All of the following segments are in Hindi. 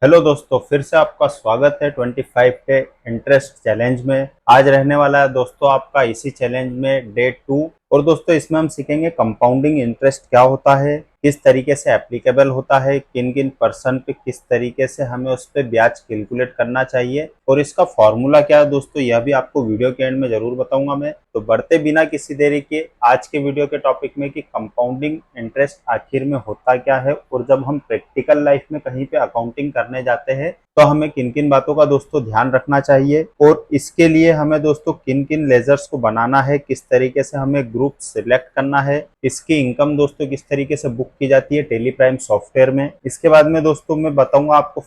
हेलो दोस्तों, फिर से आपका स्वागत है 25 डे इंटरेस्ट चैलेंज में। आज रहने वाला है दोस्तों आपका इसी चैलेंज में डे 2। और दोस्तों इसमें हम सीखेंगे कंपाउंडिंग इंटरेस्ट क्या होता है, किस तरीके से एप्लीकेबल होता है, किन किन पर्सन पे किस तरीके से हमें उस पर ब्याज कैलकुलेट करना चाहिए और इसका फॉर्मूला क्या है दोस्तों, यह भी आपको वीडियो के एंड में जरूर बताऊंगा मैं। तो बढ़ते बिना किसी देरी के आज के वीडियो के टॉपिक में कि कंपाउंडिंग इंटरेस्ट आखिर में होता क्या है और जब हम प्रैक्टिकल लाइफ में कहीं पे अकाउंटिंग करने जाते हैं तो हमें किन किन बातों का दोस्तों ध्यान रखना चाहिए और इसके लिए हमें दोस्तों किन किन लेजर्स को बनाना है, किस तरीके से हमें ग्रुप सिलेक्ट करना है, इसकी इनकम दोस्तों किस तरीके से बुक की जाती है टेली प्राइम सॉफ्टवेयर में। इसके बाद में दोस्तों मैं बताऊंगा आपको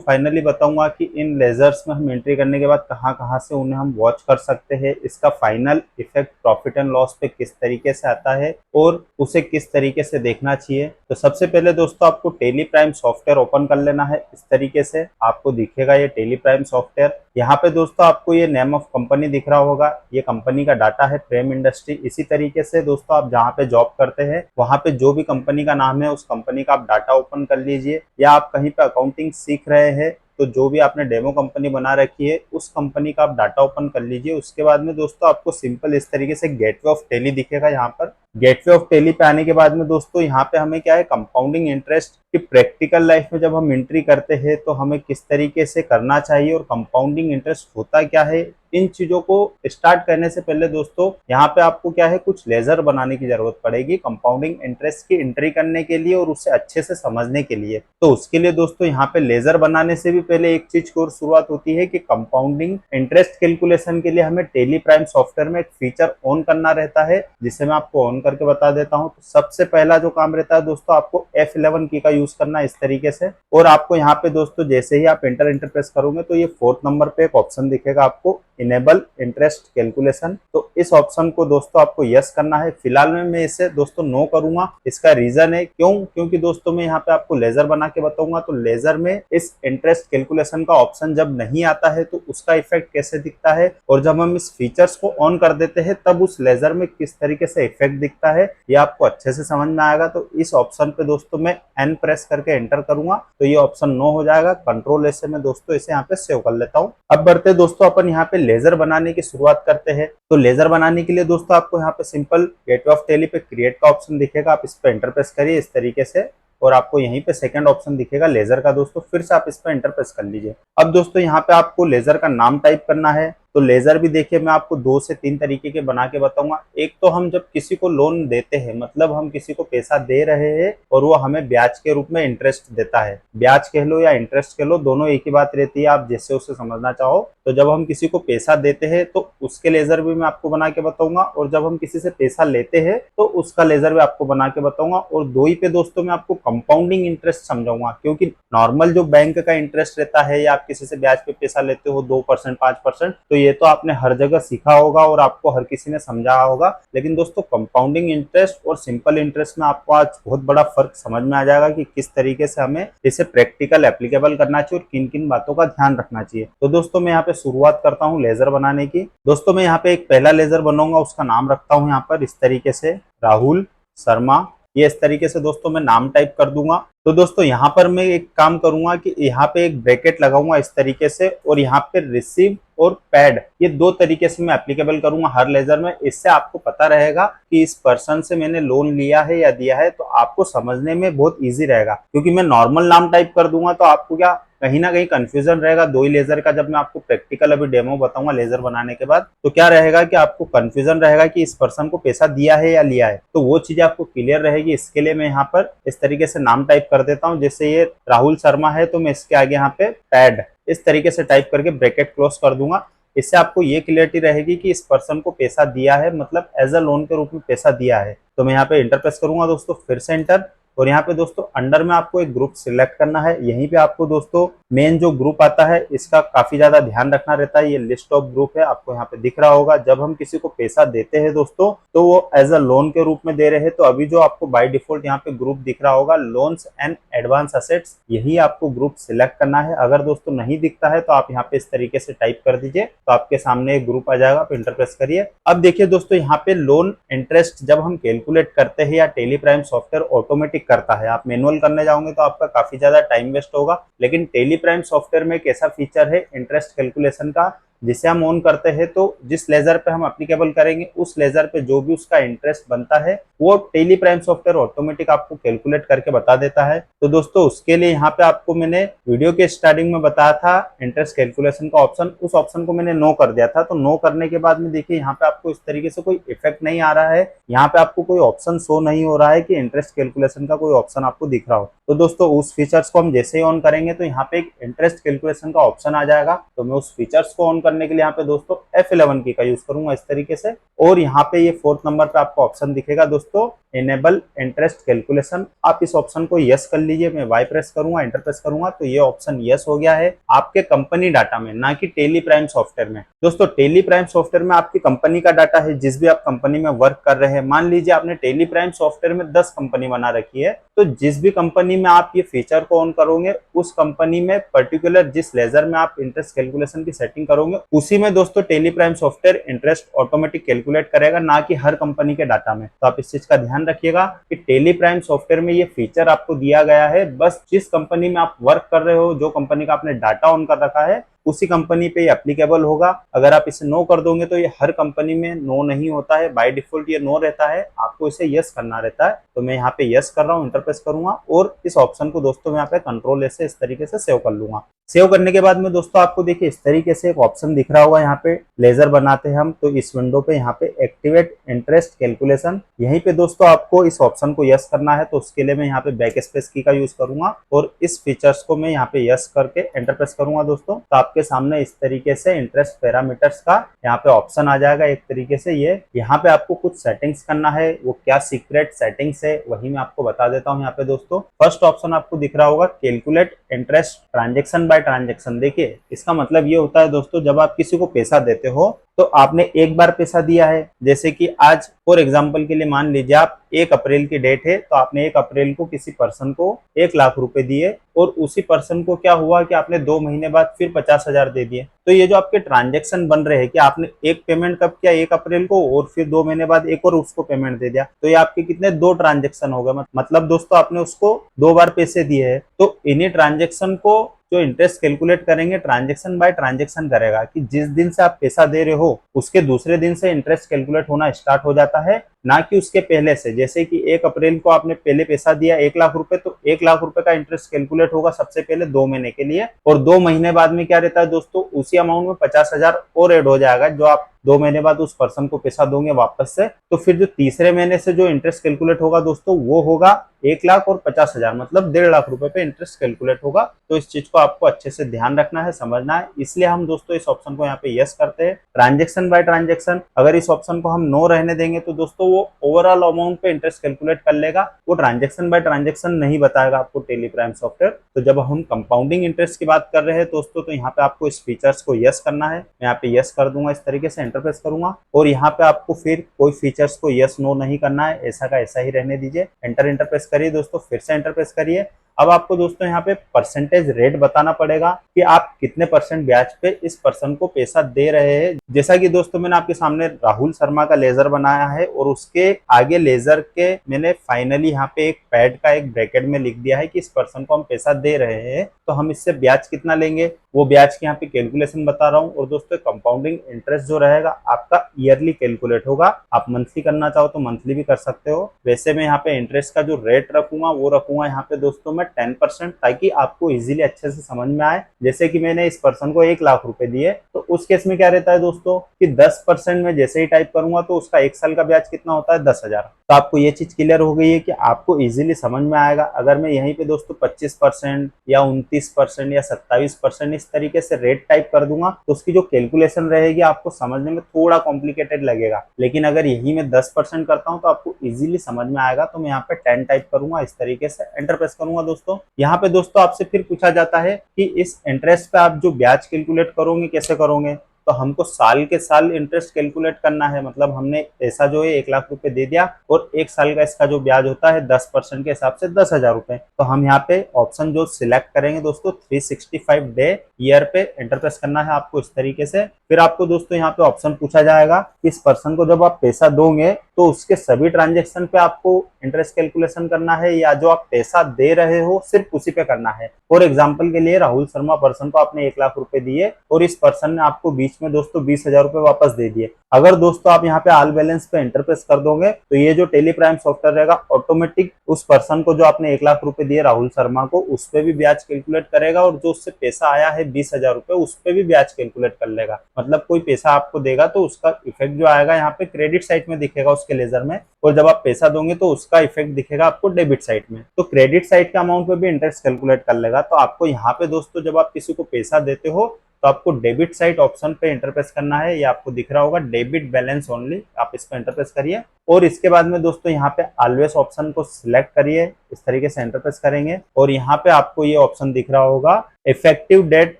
फाइनली बताऊंगा कि इन लेजर्स में हम एंट्री करने के बाद कहां कहां से उन्हें हम वॉच कर सकते हैं, इसका final effect profit and loss पे किस तरीके से आता है और उसे किस तरीके से देखना चाहिए। तो सबसे पहले दोस्तों आपको टेली प्राइम सॉफ्टवेयर ओपन कर लेना है। इस तरीके से आपको दिखेगा ये टेली प्राइम सॉफ्टवेयर। यहाँ पे दोस्तों आपको ये नेम ऑफ कंपनी दिख रहा होगा, ये कंपनी का डाटा है प्रेम इंडस्ट्री। इसी तरीके से दोस्तों आप जहाँ पे जॉब करते हैं वहां पे जो भी कंपनी का नाम है उस कंपनी का आप डाटा ओपन कर लीजिए, या आप कहीं पे अकाउंटिंग सीख रहे हैं तो जो भी आपने डेमो कंपनी बना रखी है उस कंपनी का आप डाटा ओपन कर लीजिए। उसके बाद में दोस्तों आपको सिंपल इस तरीके से गेटवे ऑफ टेली दिखेगा। यहाँ पर गेटवे ऑफ टेली पे आने के बाद में दोस्तों यहाँ पे हमें क्या है, कंपाउंडिंग इंटरेस्ट की प्रैक्टिकल लाइफ में जब हम एंट्री करते हैं तो हमें किस तरीके से करना चाहिए और कंपाउंडिंग इंटरेस्ट होता क्या है, इन चीजों को स्टार्ट करने से पहले दोस्तों यहाँ पे आपको क्या है, कुछ लेजर बनाने की जरूरत पड़ेगी कंपाउंडिंग इंटरेस्ट की एंट्री करने के लिए और उसे अच्छे से समझने के लिए। तो उसके लिए दोस्तों यहाँ पे लेजर बनाने से भी पहले एक चीज की और शुरुआत होती है कि कंपाउंडिंग इंटरेस्ट कैलकुलेशन के लिए हमें टेली प्राइम सॉफ्टवेयर में एक फीचर ऑन करना रहता है, जिसे मैं आपको ऑन करके बता देता हूँ। तो सबसे पहला जो काम रहता है दोस्तों आपको F11 की का यूज करना है इस तरीके से। और आपको यहाँ पे दोस्तों जैसे ही आप इंटर प्रेस करोगे तो ये 4th नंबर पे एक ऑप्शन दिखेगा आपको, इनेबल इंटरेस्ट कैलकुलेशन। तो इस ऑप्शन को दोस्तों आपको यस करना है। फिलहाल में मैं इसे दोस्तों नो करूंगा। इसका रीजन है क्योंकि दोस्तों मैं यहाँ पे आपको लेजर बना के बताऊंगा। तो लेजर में इस इंटरेस्ट कैलकुलेशन का ऑप्शन जब नहीं आता है तो उसका इफेक्ट कैसे दिखता है, और जब हम इस फीचर्स को ऑन कर देते हैं तब उस लेजर में किस तरीके से इफेक्ट दिखता है, ये आपको अच्छे से समझ में आएगा। तो इस ऑप्शन पे दोस्तों मैं एन प्रेस करके एंटर करूंगा तो ये ऑप्शन नो हो जाएगा। कंट्रोल ऐसे में दोस्तों इसे यहाँ पे सेव कर लेता हूँ। अब बढ़ते दोस्तों अपन यहाँ पे लेजर बनाने की शुरुआत करते हैं। तो लेजर बनाने के लिए दोस्तों आपको यहाँ पे सिंपल गेटवे ऑफ टेली पे क्रिएट का ऑप्शन दिखेगा, आप इस पे एंटर प्रेस करिए इस तरीके से, और आपको यहीं पे सेकंड ऑप्शन दिखेगा लेजर का दोस्तों, फिर से आप इस पे एंटर प्रेस कर लीजिए। अब दोस्तों यहाँ पे आपको लेजर का नाम टाइप करना है। तो लेजर भी देखिए मैं आपको 2 से 3 तरीके के बना के बताऊंगा। एक तो हम जब किसी को लोन देते हैं, मतलब हम किसी को पैसा दे रहे हैं और वो हमें ब्याज के रूप में इंटरेस्ट देता है, ब्याज कह लो या इंटरेस्ट कह लो, दोनों एक ही बात रहती है, आप जैसे उसे समझना चाहो। तो जब हम किसी को पैसा देते हैं तो उसके लेजर भी मैं आपको बना के बताऊंगा, और जब हम किसी से पैसा लेते हैं तो उसका लेजर भी आपको बना के बताऊंगा। और दो ही पे दोस्तों मैं आपको कंपाउंडिंग इंटरेस्ट समझाऊंगा, क्योंकि नॉर्मल जो बैंक का इंटरेस्ट रहता है या आप किसी से ब्याज पे पैसा लेते हो 2% 5%, तो ये तो आपने हर जगह सीखा होगा और आपको हर किसी ने समझाया होगा। लेकिन दोस्तों कंपाउंडिंग इंटरेस्ट और सिंपल इंटरेस्ट में आपको आज बहुत बड़ा फर्क समझ में आ जाएगा कि किस तरीके से हमें इसे प्रैक्टिकल एप्लीकेबल करना चाहिए और किन किन बातों का ध्यान रखना चाहिए। तो दोस्तों मैं यहाँ पे शुरुआत करता हूँ लेजर बनाने की। दोस्तों मैं यहाँ पे एक पहला लेजर बनाऊंगा, उसका नाम रखता हूँ यहाँ पर इस तरीके से राहुल शर्मा। ये इस तरीके से दोस्तों मैं नाम टाइप कर दूंगा। तो दोस्तों यहाँ पर मैं एक काम करूंगा कि यहाँ पे एक ब्रैकेट लगाऊंगा इस तरीके से, और यहाँ पे रिसीव और पैड, ये 2 तरीके से मैं एप्लीकेबल करूंगा हर लेजर में। इससे आपको पता रहेगा कि इस पर्सन से मैंने लोन लिया है या दिया है, तो आपको समझने में बहुत इजी रहेगा। क्योंकि मैं नॉर्मल नाम टाइप कर दूंगा तो आपको क्या कहीं ना कहीं कंफ्यूजन रहेगा 2 ही लेजर का। जब मैं आपको प्रैक्टिकल अभी डेमो बताऊंगा लेजर बनाने के बाद, तो क्या रहेगा कि आपको कंफ्यूजन रहेगा कि इस पर्सन को पैसा दिया है या लिया है, तो वो चीजें आपको क्लियर रहेगी। इसके लिए मैं यहाँ पर इस तरीके से नाम टाइप कर देता हूँ। जैसे ये राहुल शर्मा है तो मैं इसके आगे यहाँ पे पैड इस तरीके से टाइप करके ब्रैकेट क्लोज कर दूंगा। इससे आपको ये क्लियरिटी रहेगी कि इस पर्सन को पैसा दिया है, मतलब एज अ लोन के रूप में पैसा दिया है। तो मैं यहाँ पे इंटर प्रेस करूंगा दोस्तों, फिर से एंटर, और यहाँ पे दोस्तों अंडर में आपको एक ग्रुप सिलेक्ट करना है। यहीं पे आपको दोस्तों मेन जो ग्रुप आता है इसका काफी ज्यादा ध्यान रखना रहता है। ये लिस्ट ऑफ ग्रुप है, आपको यहाँ पे दिख रहा होगा। जब हम किसी को पैसा देते हैं दोस्तों तो वो एज अ लोन के रूप में दे रहे हैं। तो अभी जो आपको बाय डिफॉल्ट यहाँ पे ग्रुप दिख रहा होगा लोन्स एंड एडवांस असेट्स, यही आपको ग्रुप सिलेक्ट करना है। अगर दोस्तों नहीं दिखता है तो आप यहाँ पे इस तरीके से टाइप कर दीजिए, तो आपके सामने एक ग्रुप आ जाएगा, आप इंटर प्रेस करिए। अब देखिए दोस्तों यहाँ पे लोन इंटरेस्ट जब हम कैलकुलेट करते हैं या टेली प्राइम सॉफ्टवेयर ऑटोमेटिक करता है। आप मैनुअल करने जाओगे तो आपका काफी ज्यादा टाइम वेस्ट होगा, लेकिन टेली प्राइम सॉफ्टवेयर में एक ऐसा फीचर है इंटरेस्ट कैलकुलेशन का, जिसे हम ऑन करते हैं तो जिस लेजर पे हम एप्लीकेबल करेंगे उस लेजर पे जो भी उसका इंटरेस्ट बनता है वो टेली प्राइम सॉफ्टवेयर ऑटोमेटिक आपको कैलकुलेट करके बता देता है। तो दोस्तों उसके लिए यहाँ पे आपको मैंने वीडियो के स्टार्टिंग में बताया था इंटरेस्ट कैलकुलेशन का ऑप्शन, उस ऑप्शन को मैंने नो कर दिया था। तो नो करने के बाद में देखिए यहाँ पे आपको इस तरीके से कोई इफेक्ट नहीं आ रहा है, यहाँ पे आपको कोई ऑप्शन शो नहीं हो रहा है कि इंटरेस्ट कैलकुलेशन का कोई ऑप्शन आपको दिख रहा हो। तो दोस्तों उस फीचर्स को हम जैसे ही ऑन करेंगे तो यहाँ पे एक इंटरेस्ट कैलकुलेशन का ऑप्शन आ जाएगा। तो मैं उस फीचर्स को ऑन करने के लिए यहाँ पे दोस्तों F11 की का यूज करूंगा इस तरीके से, और यहाँ पे ये 4th नंबर पे आपको ऑप्शन दिखेगा दोस्तों इनेबल इंटरेस्ट कैलकुलेशन। आप इस ऑप्शन को यस कर लीजिए। मैं वाई प्रेस करूंगा, एंटर प्रेस करूंगा तो ये ऑप्शन यस हो गया है आपके कंपनी डाटा में, ना कि टेली प्राइम सॉफ्टवेयर में। दोस्तों टेली प्राइम सॉफ्टवेयर में आपकी कंपनी का डाटा है, जिस भी आप कंपनी में वर्क कर रहे हैं। मान लीजिए आपने टेली प्राइम सॉफ्टवेयर में 10 कंपनी बना रखी है, तो जिस भी कंपनी में आप ये फीचर को ऑन करोगे उस कंपनी में पर्टिकुलर जिस लेजर में आप इंटरेस्ट कैलकुलेशन की सेटिंग करोगे उसी में दोस्तों Tally Prime software interest automatic calculate करेगा, ना कि हर कंपनी के डाटा में। तो आप इस चीज का ध्यान रखिएगा कि टेली प्राइम सॉफ्टवेयर में ये फीचर आपको दिया गया है बस जिस कंपनी में आप वर्क कर रहे हो, जो कंपनी का आपने डाटा ऑन कर रखा है उसी कंपनी पे एप्लीकेबल होगा। अगर आप इसे नो कर दोगे तो ये हर कंपनी में नो नहीं होता है, बाय डिफॉल्ट ये नो रहता है, आपको इसे यस करना रहता है। तो मैं यहाँ पे यस कर रहा हूँ, इंटर प्रेस करूंगा और इस ऑप्शन को दोस्तों मैं यहाँ पे कंट्रोल से इस तरीके से सेव कर लूंगा। सेव करने के बाद में दोस्तों आपको देखिए इस तरीके से एक ऑप्शन दिख रहा होगा, यहाँ पे लेजर बनाते हैं हम, तो इस विंडो पे यहाँ पे एक्टिवेट इंटरेस्ट कैलकुलेशन, यहीं पे दोस्तों आपको इस ऑप्शन को यस करना है। तो उसके लिए मैं यहाँ पे बैक स्पेस की का यूज करूंगा और इस फीचर्स को मैं यहाँ पे यस करके एंटर प्रेस करूंगा दोस्तों। तो आपके सामने इस तरीके से इंटरेस्ट पैरामीटर्स का यहाँ पे ऑप्शन आ जाएगा एक तरीके से। ये यहाँ पे आपको कुछ सेटिंग्स करना है, वो क्या सीक्रेट सेटिंग्स है वही मैं आपको बता देता हूँ यहाँ पे दोस्तों। फर्स्ट ऑप्शन आपको दिख रहा होगा calculate interest transaction by transaction. देखिए इसका मतलब ये होता है दोस्तों, जब आप किसी को पैसा देते हो तो आपने एक बार पैसा दिया है, जैसे कि आज फॉर एग्जांपल के लिए मान लीजिए आप 1 अप्रैल की डेट है, तो आपने 1 अप्रैल को किसी पर्सन को 1 लाख रुपए दिए और उसी पर्सन को क्या हुआ कि आपने 2 महीने बाद फिर 50,000 दे दिए। तो ये जो आपके ट्रांजेक्शन बन रहे हैं कि आपने एक पेमेंट कब किया 1 अप्रैल को और फिर 2 महीने बाद एक और उसको पेमेंट दे दिया, तो ये आपके कितने 2 ट्रांजेक्शन हो गए। मतलब दोस्तों आपने उसको 2 बार पैसे दिए हैं। तो इन्हीं ट्रांजेक्शन को जो इंटरेस्ट कैलकुलेट करेंगे ट्रांजेक्शन बाय ट्रांजेक्शन करेगा कि जिस दिन से आप पैसा दे रहे हो उसके दूसरे दिन से इंटरेस्ट कैलकुलेट होना स्टार्ट हो जाता है, ना कि उसके पहले से। जैसे कि 1 अप्रैल को आपने पहले पैसा दिया 1 लाख रुपए, तो 1 लाख रुपए का इंटरेस्ट कैलकुलेट होगा सबसे पहले 2 महीने के लिए, और 2 महीने बाद में क्या रहता है दोस्तों, उसी अमाउंट में 50,000 और ऐड हो जाएगा जो आप 2 महीने बाद उस पर्सन को पैसा दोगे वापस से। तो फिर जो तीसरे महीने से जो इंटरेस्ट कैलकुलेट होगा दोस्तों वो होगा 1 लाख और 50,000, मतलब 1.5 लाख रुपए पे इंटरेस्ट कैलकुलेट होगा। तो इस चीज को आपको अच्छे से ध्यान रखना है, समझना है, इसलिए हम दोस्तों इस ऑप्शन को यहाँ पे यस करते हैं ट्रांजेक्शन बाय ट्रांजेक्शन। अगर इस ऑप्शन को हम नो रहने देंगे तो दोस्तों वो ओवरऑल अमाउंट पे इंटरेस्ट कैलकुलेट कर लेगा, वो ट्रांजेक्शन बाय ट्रांजेक्शन नहीं बताएगा आपको टेली प्राइम सॉफ्टवेयर। तो जब हम कंपाउंडिंग इंटरेस्ट की बात कर रहे हैं दोस्तों, तो यहाँ पे आपको इस फीचर्स को यस करना है। मैं यहाँ पे यस कर दूंगा, इस तरीके से एंटर प्रेस करूंगा, और यहाँ पे आपको फिर कोई फीचर्स को यस नो नहीं करना है, ऐसा का ऐसा ही रहने दीजिए। एंटर प्रेस करिए दोस्तों, फिर से एंटर प्रेस करिए। अब आपको दोस्तों यहाँ पे परसेंटेज रेट बताना पड़ेगा कि आप कितने % ब्याज पे इस पर्सन को पैसा दे रहे हैं। जैसा कि दोस्तों मैंने आपके सामने राहुल शर्मा का लेजर बनाया है और उसके आगे लेजर के मैंने फाइनली यहाँ पे एक पैड का एक ब्रैकेट में लिख दिया है कि इस पर्सन को हम पैसा दे रहे हैं, तो हम इससे ब्याज कितना लेंगे वो ब्याज की यहाँ पे कैलकुलेशन बता रहा हूँ। और दोस्तों कंपाउंडिंग इंटरेस्ट जो रहेगा आपका ईयरली कैलकुलेट होगा, आप मंथली करना चाहो तो मंथली भी कर सकते हो। वैसे मैं यहाँ पे इंटरेस्ट का जो रेट रखूंगा वो रखूंगा यहाँ पे दोस्तों मैं 10%, ताकि आपको इजीली अच्छे से समझ में आए। जैसे कि मैंने इस पर्सन को 1 लाख रुपए दिए, तो उस केस में क्या रहता है दोस्तों कि 10% में जैसे ही टाइप करूंगा तो उसका 1 साल का ब्याज कितना होता है 10,000। तो आपको ये चीज क्लियर हो गई है कि आपको इजीली समझ में आएगा। अगर मैं यहीं पे दोस्तों 25% या 29% या 27% इस तरीके से रेट टाइप कर दूंगा तो उसकी जो कैलकुलेशन रहेगी आपको समझने में थोड़ा कॉम्प्लिकेटेड लगेगा। लेकिन अगर यही मैं 10% करता हूं तो आपको इजीली समझ में आएगा। तो मैं यहाँ पे 10 टाइप करूंगा, इस तरीके से एंटर प्रेस करूंगा दोस्तों। यहाँ पे दोस्तों आपसे फिर पूछा जाता है कि इस इंटरेस्ट पे आप जो ब्याज कैलकुलेट करोगे कैसे करोगे, तो हमको साल के साल इंटरेस्ट कैलकुलेट करना है। मतलब हमने पैसा जो है 1,00,000 रुपए दे दिया और एक साल का इसका जो ब्याज होता है 10% के हिसाब से 10,000 रुपए। तो हम यहाँ पे ऑप्शन जो सिलेक्ट करेंगे दोस्तों 365 डे ईयर पे एंटर प्रेस करना है आपको इस तरीके से। फिर आपको दोस्तों यहाँ पे ऑप्शन पूछा जाएगा कि इस पर्सन को जब आप पैसा दोगे तो उसके सभी ट्रांजेक्शन पे आपको इंटरेस्ट कैलकुलेशन करना है या जो आप पैसा दे रहे हो सिर्फ उसी पे करना है। फॉर एग्जाम्पल के लिए राहुल शर्मा पर्सन को आपने 1,00,000 रुपए दिए और इस पर्सन ने आपको बीच में दोस्तों 20,000 रुपए वापस दे दिए। अगर दोस्तों आप यहाँ पे ऑल बैलेंस पे एंटर प्रेस कर दोगे तो ये जो टेली प्राइम सॉफ्टवेयर रहेगा ऑटोमेटिक उस पर्सन को जो आपने 1,00,000 रुपए दिए राहुल शर्मा को उस पे भी ब्याज कैलकुलेट करेगा और जो उससे पैसा आया है 20,000 रुपए उस पे भी ब्याज कैलकुलेट कर लेगा। मतलब कोई पैसा आपको देगा तो उसका इफेक्ट जो आएगा यहाँ पे क्रेडिट साइड में दिखेगा उसके लेजर में, और जब आप पैसा दोगे तो उसका इफेक्ट दिखेगा आपको डेबिट साइड में। तो क्रेडिट साइड के अमाउंट पे भी इंटरेस्ट कैलकुलेट कर लेगा। तो आपको यहाँ पे दोस्तों जब आप किसी को पैसा देते हो तो आपको डेबिट साइड ऑप्शन पे एंटर प्रेस करना है। ये आपको दिख रहा होगा डेबिट बैलेंस ओनली, आप इस पे एंटर प्रेस करिए और इसके बाद में दोस्तों यहाँ पे ऑलवेज ऑप्शन को सिलेक्ट करिए, इस तरीके से एंटर प्रेस करेंगे और यहाँ पे आपको ये ऑप्शन दिख रहा होगा इफेक्टिव डेट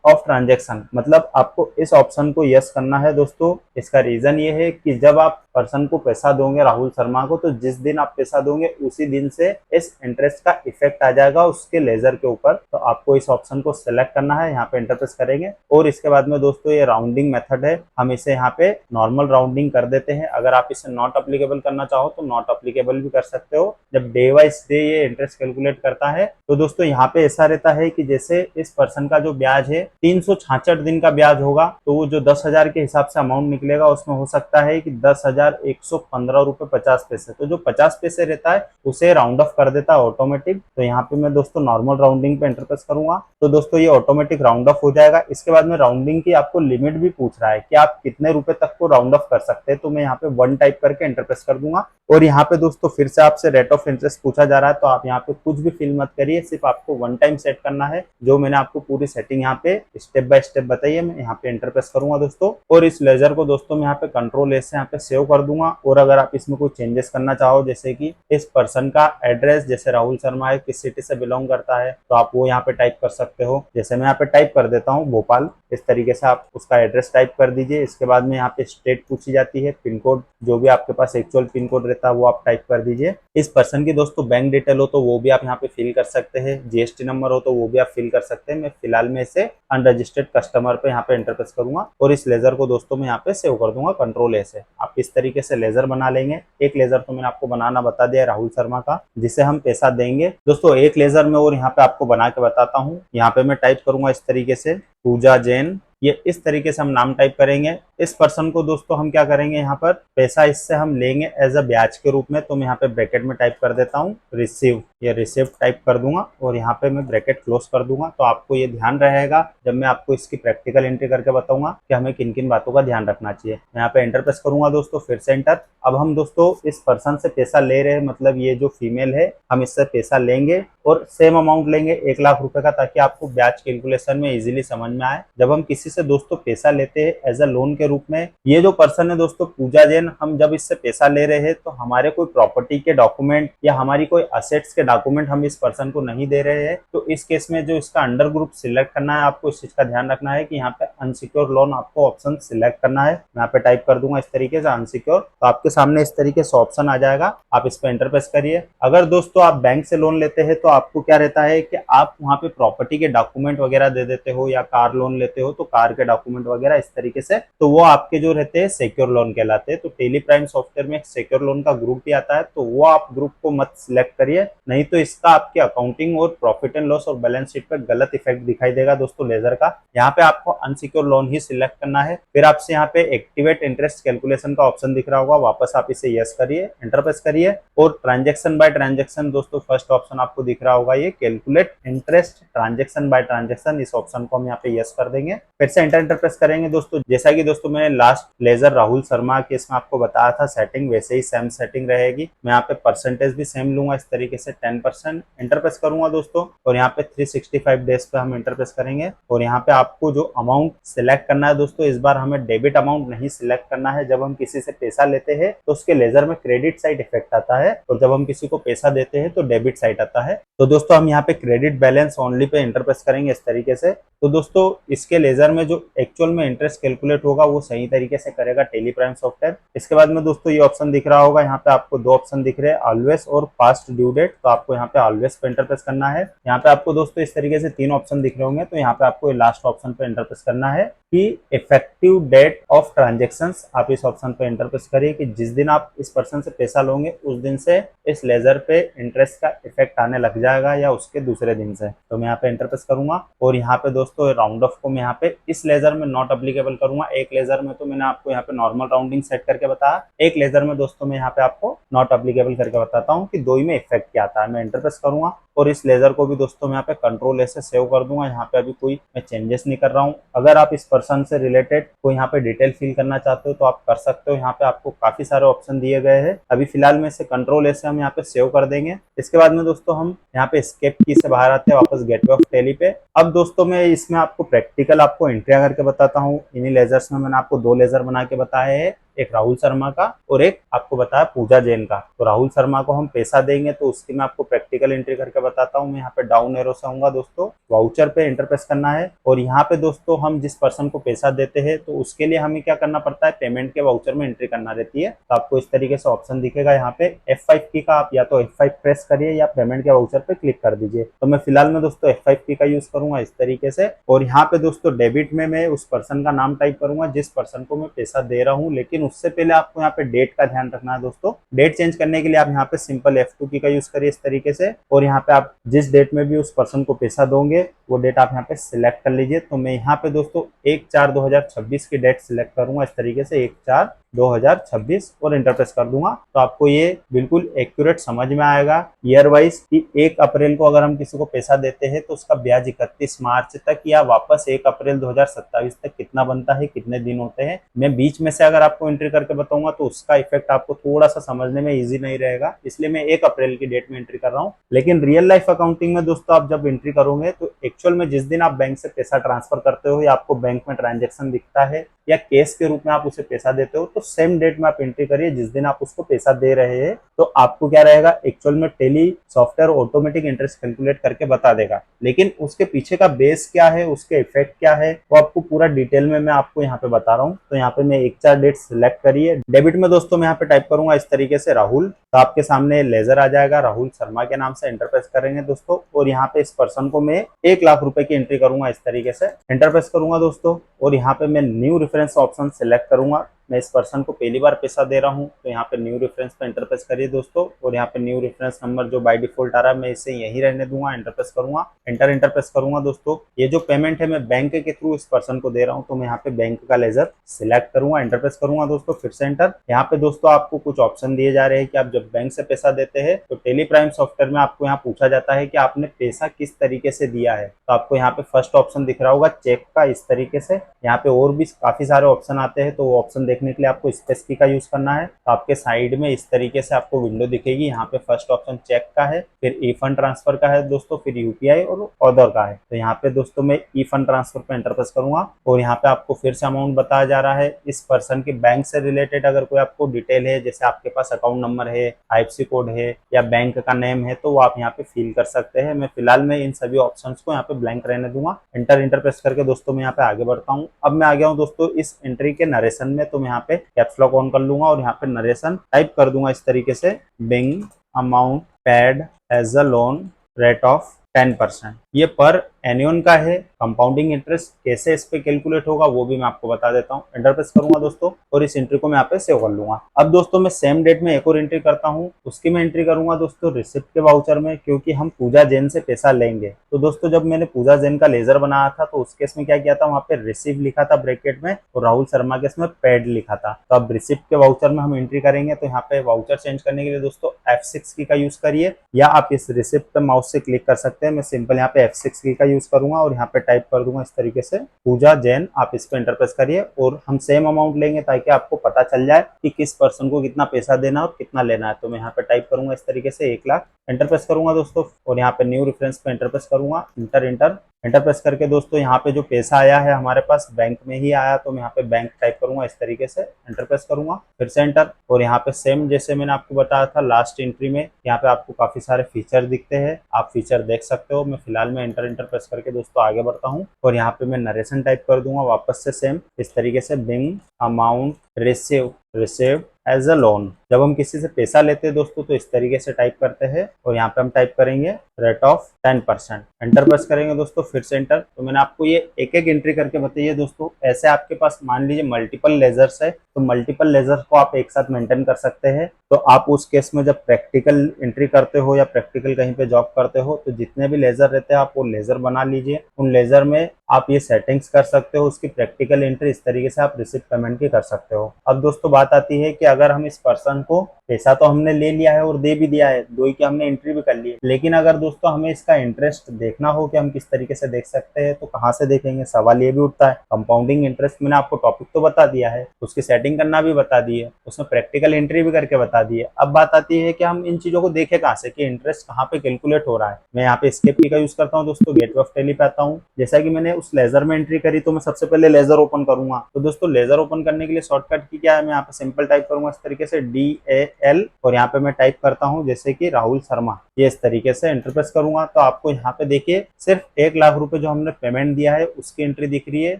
ऑफ ट्रांजैक्शन। मतलब आपको इस ऑप्शन को यस करना है दोस्तों। इसका रीजन ये है कि जब आप पर्सन को पैसा दोगे राहुल शर्मा को तो जिस दिन आप पैसा दोगे उसी दिन से इस इंटरेस्ट का इफेक्ट आ जाएगा उसके लेजर के ऊपर। तो आपको इस ऑप्शन को सिलेक्ट करना है, यहाँ पे एंटर प्रेस करेंगे और इसके बाद में दोस्तों ये राउंडिंग मेथड है, हम इसे यहाँ पे नॉर्मल राउंडिंग कर देते हैं। अगर आप इसे नॉट अप्लीकेबल करना चाहो तो नॉट अप्लीकेबल भी कर सकते हो। जब डे वाइज डे ये इंटरेस्ट कैलकुलेट करता है तो दोस्तों यहाँ पे ऐसा रहता है कि जैसे इस पर्सन का जो ब्याज है 366 दिन का ब्याज होगा तो वो जो 10,000 के हिसाब से अमाउंट निकलेगा उसमें हो सकता है कि 10,115 रुपए 50 पैसे। तो जो 50 पैसे रहता है उसे राउंड ऑफ कर देता है ऑटोमेटिक। तो यहाँ पे मैं दोस्तों नॉर्मल राउंडिंग पे एंटर प्रेस करूंगा तो दोस्तों ये ऑटोमेटिक राउंड ऑफ हो जाएगा। इसके बाद में राउंडिंग की आपको लिमिट भी पूछ रहा है कि आप कितने रुपए तक को राउंड ऑफ कर सकते हैं। तो मैं यहाँ पे 1 टाइप करके एंटर प्रेस कर दूंगा और यहाँ पे दोस्तों फिर से आपसे रेट ऑफ इंटरेस्ट पूछा जा रहा है। तो आप यहाँ पे कुछ भी फिल मत करिए, सिर्फ आपको 1 टाइम सेट करना है। जो मैंने आपको पूरी सेटिंग यहाँ पे स्टेप बाय स्टेप बताई है, मैं यहाँ पे एंटर प्रेस करूंगा दोस्तों और इस लेजर को दोस्तों मैं यहाँ पे कंट्रोल एस से यहाँ पे सेव कर दूंगा। और अगर आप इसमें कोई चेंजेस करना चाहो जैसे कि इस पर्सन का एड्रेस, जैसे राहुल शर्मा है किस सिटी से बिलोंग करता है तो आप वो यहाँ पे टाइप कर सकते हो। जैसे मैं यहाँ पे टाइप कर देता हूँ भोपाल, इस तरीके से आप उसका एड्रेस टाइप कर दीजिए। इसके बाद में यहाँ पे स्टेट पूछी जाती है, पिन कोड जो भी आपके पास एक्चुअल पिन कोड रहता है वो आप टाइप कर दीजिए। इस पर्सन की दोस्तों बैंक डिटेल हो तो वो भी आप यहाँ पे फिल कर सकते हैं, जीएसटी नंबर हो तो वो भी आप फिल कर सकते हैं। मैं फिलहाल में इसे अनरजिस्टर्ड कस्टमर पे यहाँ पे एंटर प्रेस करूंगा और इस लेजर को दोस्तों मैं यहाँ पे सेव कर दूंगा कंट्रोल ए से। आप इस तरीके से लेजर बना लेंगे। एक लेजर तो मैंने आपको बनाना बता दिया राहुल शर्मा का जिसे हम पैसा देंगे। दोस्तों एक लेजर में और यहाँ पे आपको बना के बताता हूँ। यहाँ पे मैं टाइप करूंगा इस तरीके से पूजा जैन, ये इस तरीके से हम नाम टाइप करेंगे। इस पर्सन को दोस्तों हम क्या करेंगे, यहाँ पर पैसा इससे हम लेंगे एज अ ब्याज के रूप में। तो मैं यहाँ पे ब्रैकेट में टाइप कर देता हूँ रिसीव, ये रिसीव टाइप कर दूंगा और यहाँ पे मैं ब्रैकेट क्लोज कर दूंगा। तो आपको ये ध्यान रहेगा जब मैं आपको इसकी प्रैक्टिकल एंट्री करके बताऊंगा कि हमें किन किन बातों का ध्यान रखना चाहिए। मैं यहाँ पे एंटर प्रेस करूंगा दोस्तों, फिर से एंटर। अब हम दोस्तों इस पर्सन से पैसा ले रहे हैं, मतलब ये जो फीमेल है हम इससे पैसा लेंगे और सेम अमाउंट लेंगे 1,00,000 रुपए का, ताकि आपको ब्याज कैलकुलेशन में इजीली समझ में आए। जब हम किसी से दोस्तों पैसा लेते हैं एज अ लोन के रूप में, ये जो पर्सन है दोस्तों पूजा जैन, हम जब इससे पैसा ले रहे हैं तो हमारे कोई प्रॉपर्टी के डॉक्यूमेंट या हमारी कोई असेट्स के डॉक्यूमेंट हम इस पर्सन को नहीं दे रहे हैं। तो इस केस में जो इसका अंडर ग्रुप सिलेक्ट करना है, आपको इस चीज का ध्यान रखना है कि यहाँ पे अनसिक्योर लोन आपको ऑप्शन सिलेक्ट करना है। मैं यहाँ पे टाइप कर दूंगा इस तरीके से अनसिक्योर, तो आपके सामने इस तरीके से ऑप्शन आ जाएगा, आप इस पे एंटर प्रेस करिए। अगर दोस्तों आप बैंक से लोन लेते हैं तो आपको क्या रहता है कि आप वहाँ पे प्रॉपर्टी के डॉक्यूमेंट वगैरह दे देते हो, या कार लोन लेते हो तो कार के डॉक्यूमेंट वगैरह इस तरीके से, तो वो आपके जो रहते हैं सिक्योर लोन कहलाते हैं। तो टेली प्राइम सॉफ्टवेयर में एक सिक्योर लोन का ग्रुप भी आता है, तो वो आप ग्रुप को मत सिलेक्ट करिए, नहीं तो इसका आपके अकाउंटिंग और प्रॉफिट एंड लॉस और बैलेंस शीट पर गलत इफेक्ट दिखाई देगा दोस्तों लेजर का। यहाँ पे आपको अनसिक्योर लोन ही सिलेक्ट करना है। फिर आपसे यहाँ पे एक्टिवेट इंटरेस्ट कैलकुलेशन का ऑप्शन दिख रहा होगा, वापस आप इसे यस करिए, एंटर प्रेस करिए। और ट्रांजेक्शन बाय ट्रांजेक्शन दोस्तों फर्स्ट ऑप्शन आपको दिख रहा होगा, ये calculate interest transaction by transaction, इस ऑप्शन को हम यहाँ पे यस कर देंगे। फिर से एंटर प्रेस करेंगे दोस्तों। जैसा कि दोस्तों मैंने last ledger Rahul Sharma case में आपको बताया था सेटिंग, वैसे ही सेम सेटिंग रहेगी। मैं यहाँ पे परसेंटेज भी सेम लूंगा इस तरीके से 10% एंटर प्रेस करूंगा दोस्तों, और यहाँ पे 365 डेज पे हम एंटर प्रेस करेंगे। और यहाँ पे आपको जो अमाउंट सिलेक्ट करना है दोस्तों, इस बार हमें डेबिट अमाउंट नहीं सिलेक्ट करना है। जब हम किसी से पैसा लेते हैं तो उसके लेजर में क्रेडिट साइड इफेक्ट आता है, और जब हम किसी को पैसा देते हैं तो डेबिट साइड आता है। तो दोस्तों हम यहाँ पे credit balance only pay enter press करेंगे इस तरीके से। तो दोस्तों इसके लेजर में जो एक्चुअल में इंटरेस्ट कैलकुलेट होगा वो सही तरीके से करेगा टेली प्राइम सॉफ्टवेयर। इसके बाद में दोस्तों ये ऑप्शन दिख रहा होगा, यहाँ पे आपको दो ऑप्शन दिख रहे हैं, ऑलवेज और पास्ट ड्यू डेट। तो आपको यहाँ पे ऑलवेज पे एंटर प्रेस करना है। यहाँ पे आपको दोस्तों इस तरीके से तीन ऑप्शन दिख रहे होंगे, तो यहाँ पे आपको लास्ट ऑप्शन पे एंटर प्रेस करना है कि इफेक्टिव डेट ऑफ ट्रांजेक्शंस। आप इस ऑप्शन पे एंटर प्रेस करिए कि जिस दिन आप इस पर्सन से पैसा लोगे उस दिन से इस लेजर पे इंटरेस्ट का इफेक्ट आने लग जाएगा या उसके दूसरे दिन से। तो मैं यहाँ पे एंटर प्रेस करूंगा, और यहाँ पे दोस्तों राउंड ऑफ को मैं यहाँ पे इस लेजर में नॉट अप्लीकेबल करूंगा। एक लेजर में तो मैंने आपको यहाँ पे नॉर्मल राउंडिंग सेट करके बताया, एक लेजर में दोस्तों मैं यहाँ पे आपको नॉट अप्लीकेबल करके बताता हूँ कि दो ही में इफेक्ट क्या आता है। मैं एंटर प्रेस करूंगा, और इस लेजर को भी दोस्तों मैं यहाँ पे कंट्रोल से सेव कर दूंगा। यहाँ पे अभी कोई मैं चेंजेस नहीं कर रहा हूँ। अगर आप इस पर्सन से रिलेटेड कोई यहाँ पे डिटेल फिल करना चाहते हो तो आप कर सकते हो। यहाँ पे आपको काफी सारे ऑप्शन दिए गए हैं। अभी फिलहाल में से कंट्रोल से हम यहाँ पे सेव कर देंगे। इसके बाद में दोस्तों हम यहाँ पे एस्केप की से बाहर आते हैं वापस गेटवे ऑफ टेली पे। अब दोस्तों मैं इसमें आपको प्रैक्टिकल आपको एंट्री करके बताता हूँ। इन्हीं लेजर्स में मैंने आपको दो लेजर बना के बताए हैं, एक राहुल शर्मा का और एक आपको बताया पूजा जैन का। तो राहुल शर्मा को हम पैसा देंगे तो उसकी मैं आपको प्रैक्टिकल एंट्री करके बताता हूँ। मैं यहाँ पे डाउन एरो से आऊंगा दोस्तों, वाउचर पे एंटर प्रेस करना है, और यहाँ पे दोस्तों हम जिस पर्सन को पैसा देते हैं तो उसके लिए हमें क्या करना पड़ता है, पेमेंट के वाउचर में एंट्री करना रहती है। तो आपको इस तरीके से ऑप्शन दिखेगा यहाँ पे F5 की का, आप या तो F5 प्रेस करिए या पेमेंट के वाउचर पे क्लिक कर दीजिए। तो मैं फिलहाल में दोस्तों F5 की का यूज करूंगा इस तरीके से। और यहाँ पे दोस्तों डेबिट में मैं उस पर्सन का नाम टाइप करूंगा जिस पर्सन को मैं पैसा दे रहा हूँ, लेकिन उससे पहले आपको यहाँ पे डेट का ध्यान रखना है दोस्तों। डेट चेंज करने के लिए आप यहाँ पे सिंपल F2 की का यूज करिए इस तरीके से, और यहाँ पे आप जिस डेट में भी उस पर्सन को पैसा दोगे वो डेट आप यहाँ पे सिलेक्ट कर लीजिए। तो मैं यहाँ पे दोस्तों 1/4/2026 की डेट सिलेक्ट करूंगा इस तरीके से, 1/4/2026, और एंटर प्रेस कर दूंगा। तो आपको ये बिल्कुल एक्यूरेट समझ में आएगा ईयर वाइज कि 1 अप्रैल को अगर हम किसी को पैसा देते हैं तो उसका ब्याज 31 मार्च तक या वापस 1 अप्रैल 2027 तक कितना बनता है, कितने दिन होते हैं। मैं बीच में से अगर आपको एंट्री करके बताऊंगा तो उसका इफेक्ट आपको थोड़ा सा समझने में ईजी नहीं रहेगा, इसलिए मैं 1 अप्रैल की डेट में एंट्री कर रहा हूँ। लेकिन रियल लाइफ अकाउंटिंग में दोस्तों आप जब एंट्री करोगे तो एक्चुअल में जिस दिन आप बैंक से पैसा ट्रांसफर करते हो या आपको बैंक में ट्रांजेक्शन दिखता है या कैश के रूप में आप उसे पैसा देते हो, तो सेम डेट में आप एंट्री करिए जिस दिन आप उसको पैसा दे रहे हैं। तो आपको क्या रहेगा, एक्चुअल में Tally software automatic interest calculate करके बता देगा, लेकिन उसके पीछे का बेस क्या है, उसके इफेक्ट क्या है, वो आपको पूरा डिटेल में मैं आपको यहाँ पे बता रहा हूँ। तो यहाँ पे मैं 1/4 डेट सिलेक्ट करिए। डेबिट में दोस्तों मैं यहाँ पे टाइप करूंगा इस तरीके से राहुल, तो आपके सामने लेजर आ जाएगा राहुल शर्मा के नाम से, एंटर प्रेस करेंगे दोस्तों, और यहाँ पे इस पर्सन को मैं 1 लाख रुपए की एंट्री करूंगा इस तरीके से, एंटर प्रेस करूंगा दोस्तों। और यहाँ पे मैं न्यू रेफरेंस ऑप्शन सेलेक्ट करूंगा। मैं इस पर्सन को पहली बार पैसा दे रहा हूं, तो यहाँ पे न्यू रेफरेंस पे एंटर प्रेस करिए दोस्तों, और यहाँ पे न्यू रेफरेंस नंबर जो बाय डिफॉल्ट आ रहा है मैं इसे यही रहने दूंगा, एंटर प्रेस करूंगा, एंटर प्रेस करूंगा दोस्तों। ये जो पेमेंट है मैं बैंक के थ्रू इस पर्सन को दे रहा हूँ, तो मैं यहाँ पे बैंक का लेजर सिलेक्ट करूंगा, एंटर प्रेस करूंगा दोस्तों, फिर से एंटर। यहाँ पे दोस्तों आपको कुछ ऑप्शन दिए जा रहे हैं कि आप जब बैंक से पैसा देते हैं तो टेली प्राइम सॉफ्टवेयर में आपको यहाँ पूछा जाता है कि आपने पैसा किस तरीके से दिया है। तो आपको यहाँ पे फर्स्ट ऑप्शन दिख रहा होगा चेक का, इस तरीके से। यहाँ पे और भी काफी सारे ऑप्शन आते हैं, तो वो ऑप्शन देखने के लिए आपको स्पेस की का यूज करना है। तो आपके साइड में इस तरीके से आपको विंडो दिखेगी। यहाँ पे फर्स्ट ऑप्शन चेक का है, फिर ई फंड ट्रांसफर का है दोस्तों, फिर यूपीआई और अदर का है। तो यहाँ पे दोस्तों मैं ई फंड ट्रांसफर पे एंटर प्रेस करूंगा, और यहाँ पे आपको फिर से अमाउंट बताया जा रहा है। इस पर्सन के बैंक से रिलेटेड अगर कोई आपको डिटेल है, जैसे आपके पास अकाउंट नंबर है, IFSC कोड है या बैंक का नेम है, तो वो आप यहाँ पे फिल कर सकते हैं। मैं फिलहाल में इन सभी ऑप्शंस को यहाँ पे ब्लैंक रहने दूंगा। एंटर प्रेस करके दोस्तों मैं यहाँ पे आगे बढ़ता हूँ। अब मैं आ गया हूँ दोस्तों इस एंट्री के नरेशन में, तो मैं यहाँ पे कैप्स लॉक ऑन कर लूंगा और यहाँ पे नरेशन टाइप कर दूंगा इस तरीके से, being amount paid as a loan rate of 10%। ये पर एनुअल का है। कंपाउंडिंग इंटरेस्ट कैसे इस पे कैलकुलेट होगा वो भी मैं आपको बता देता हूँ। एंटर प्रेस करूंगा दोस्तों, और इस एंट्री को मैं यहाँ पे सेव कर लूंगा। अब दोस्तों मैं सेम डेट में एक और एंट्री करता हूँ, उसकी मैं एंट्री करूंगा दोस्तों रिसिप्ट के वाउचर में, क्योंकि हम पूजा जैन से पैसा लेंगे। तो दोस्तों जब मैंने पूजा जैन का लेजर बनाया था तो उस केस में क्या किया था, वहाँ पे रिसिप्ट लिखा था ब्रैकेट में, और राहुल शर्मा केस में पेड लिखा था। तो अब रिसिप्ट के वाउचर में हम एंट्री करेंगे। तो यहाँ पे वाउचर चेंज करने के लिए दोस्तों F6 की का यूज करिए, या आप इस रिसिप्ट पे माउस से क्लिक कर सकते हैं। मैं सिंपल यहाँ पे F6 की का यूज करूंगा और यहाँ पे टाइप कर दूंगा इस तरीके से पूजा जैन। आप इस पे एंटर प्रेस करिए, और हम सेम अमाउंट लेंगे ताकि आपको पता चल जाए कि किस पर्सन को कितना पैसा देना और कितना लेना है। तो मैं यहाँ पे टाइप करूंगा इस तरीके से 1 लाख, एंटर प्रेस करूंगा दोस्तों, और यहाँ पे न्यू रेफरेंस पे एंटर प्रेस करूंगा, इंटर इंटर एंटर प्रेस करके दोस्तों यहाँ पे जो पैसा आया है हमारे पास बैंक में ही आया, तो मैं यहाँ पे बैंक टाइप करूंगा, इस तरीके से एंटर प्रेस करूंगा, फिर से एंटर। और यहाँ पे सेम जैसे मैंने आपको बताया था लास्ट एंट्री में, यहाँ पे आपको काफी सारे फीचर दिखते हैं, आप फीचर देख सकते हो। मैं फिलहाल में एंटर इंटर प्रेस करके दोस्तों आगे बढ़ता हूँ, और यहाँ पे मैं नरेशन टाइप कर दूंगा वापस से सेम इस तरीके से, being amount receive as a loan. जब हम किसी से पैसा लेते हैं दोस्तों तो इस तरीके से टाइप करते हैं, और यहाँ पे हम टाइप करेंगे रेट ऑफ 10%, एंटर प्रेस करेंगे दोस्तों, फिर से एंटर। तो मैंने आपको ये एक एक एंट्री करके बताई है दोस्तों। ऐसे आपके पास मान लीजिए मल्टीपल लेजर्स है, तो मल्टीपल लेजर्स को आप एक साथ मेंटेन कर सकते हैं। तो आप उस केस में जब प्रैक्टिकल एंट्री करते हो या प्रैक्टिकल कहीं पे जॉब करते हो, तो जितने भी लेजर रहते हैं आप वो लेजर बना लीजिए। उन लेजर में आप ये सेटिंग्स कर सकते हो, उसकी प्रैक्टिकल एंट्री इस तरीके से आप रिसिप्ट पेमेंट की कर सकते हो। अब दोस्तों बात आती है कि अगर हम इस पर्सन को पैसा तो हमने ले लिया है और दे भी दिया है, दो ही की हमने एंट्री भी कर ली है, लेकिन अगर दोस्तों हमें इसका इंटरेस्ट देखना हो कि हम किस तरीके से देख सकते हैं, तो कहाँ से देखेंगे, सवाल ये भी उठता है। कंपाउंडिंग इंटरेस्ट मैंने आपको टॉपिक तो बता दिया है, उसकी सेटिंग करना भी बता दी है, उसमें प्रैक्टिकल एंट्री भी करके बता दी है। अब बात आती है कि हम इन चीजों को देखें कहाँ से, कि इंटरेस्ट कहाँ पे कैलकुलेट हो रहा है। मैं यहाँ पे एस्केप की का यूज करता हूँ दोस्तों, गेटवे ऑफ टैली पे आता हूँ। जैसा कि मैंने उस लेजर में एंट्री करी, तो मैं सबसे पहले लेजर ओपन करूंगा। तो दोस्तों लेजर ओपन करने के लिए शॉर्टकट की क्या है, मैं यहाँ पे सिंपल टाइप करूंगा इस तरीके से DAL, और यहाँ पे मैं टाइप करता हूँ जैसे कि राहुल शर्मा, ये इस तरीके से एंटर प्रेस करूंगा। तो आपको यहाँ पे देखिए सिर्फ 1 लाख रुपए जो हमने पेमेंट दिया है उसकी एंट्री दिख रही है।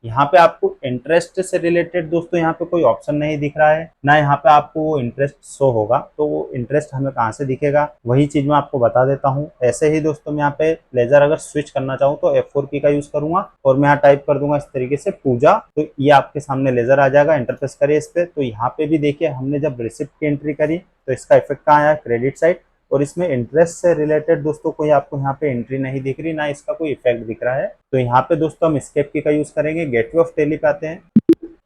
यहाँ पे आपको इंटरेस्ट से रिलेटेड दोस्तों यहाँ पे कोई ऑप्शन नहीं दिख रहा है, ना यहाँ पे आपको वो इंटरेस्ट शो होगा। तो वो इंटरेस्ट हमें कहाँ से दिखेगा, वही चीज मैं आपको बता देता हूँ। ऐसे ही दोस्तों मैं यहाँ पे लेजर अगर स्विच करना चाहूँ तो F4 की का यूज करूंगा, और मैं यहाँ टाइप कर दूंगा इस तरीके से पूजा। तो ये आपके सामने लेजर आ जाएगा, एंटर प्रेस करिए इस पे। तो यहाँ पे भी देखिए हमने जब रिसिप्ट की एंट्री करी तो इसका इफेक्ट कहाँ आया, क्रेडिट साइड, और इसमें इंटरेस्ट से रिलेटेड दोस्तों कोई आपको यहाँ पे एंट्री नहीं दिख रही, ना इसका कोई इफेक्ट दिख रहा है। तो यहाँ पे दोस्तों हम एस्केप की का यूज करेंगे, गेटवे ऑफ टैली पे आते हैं।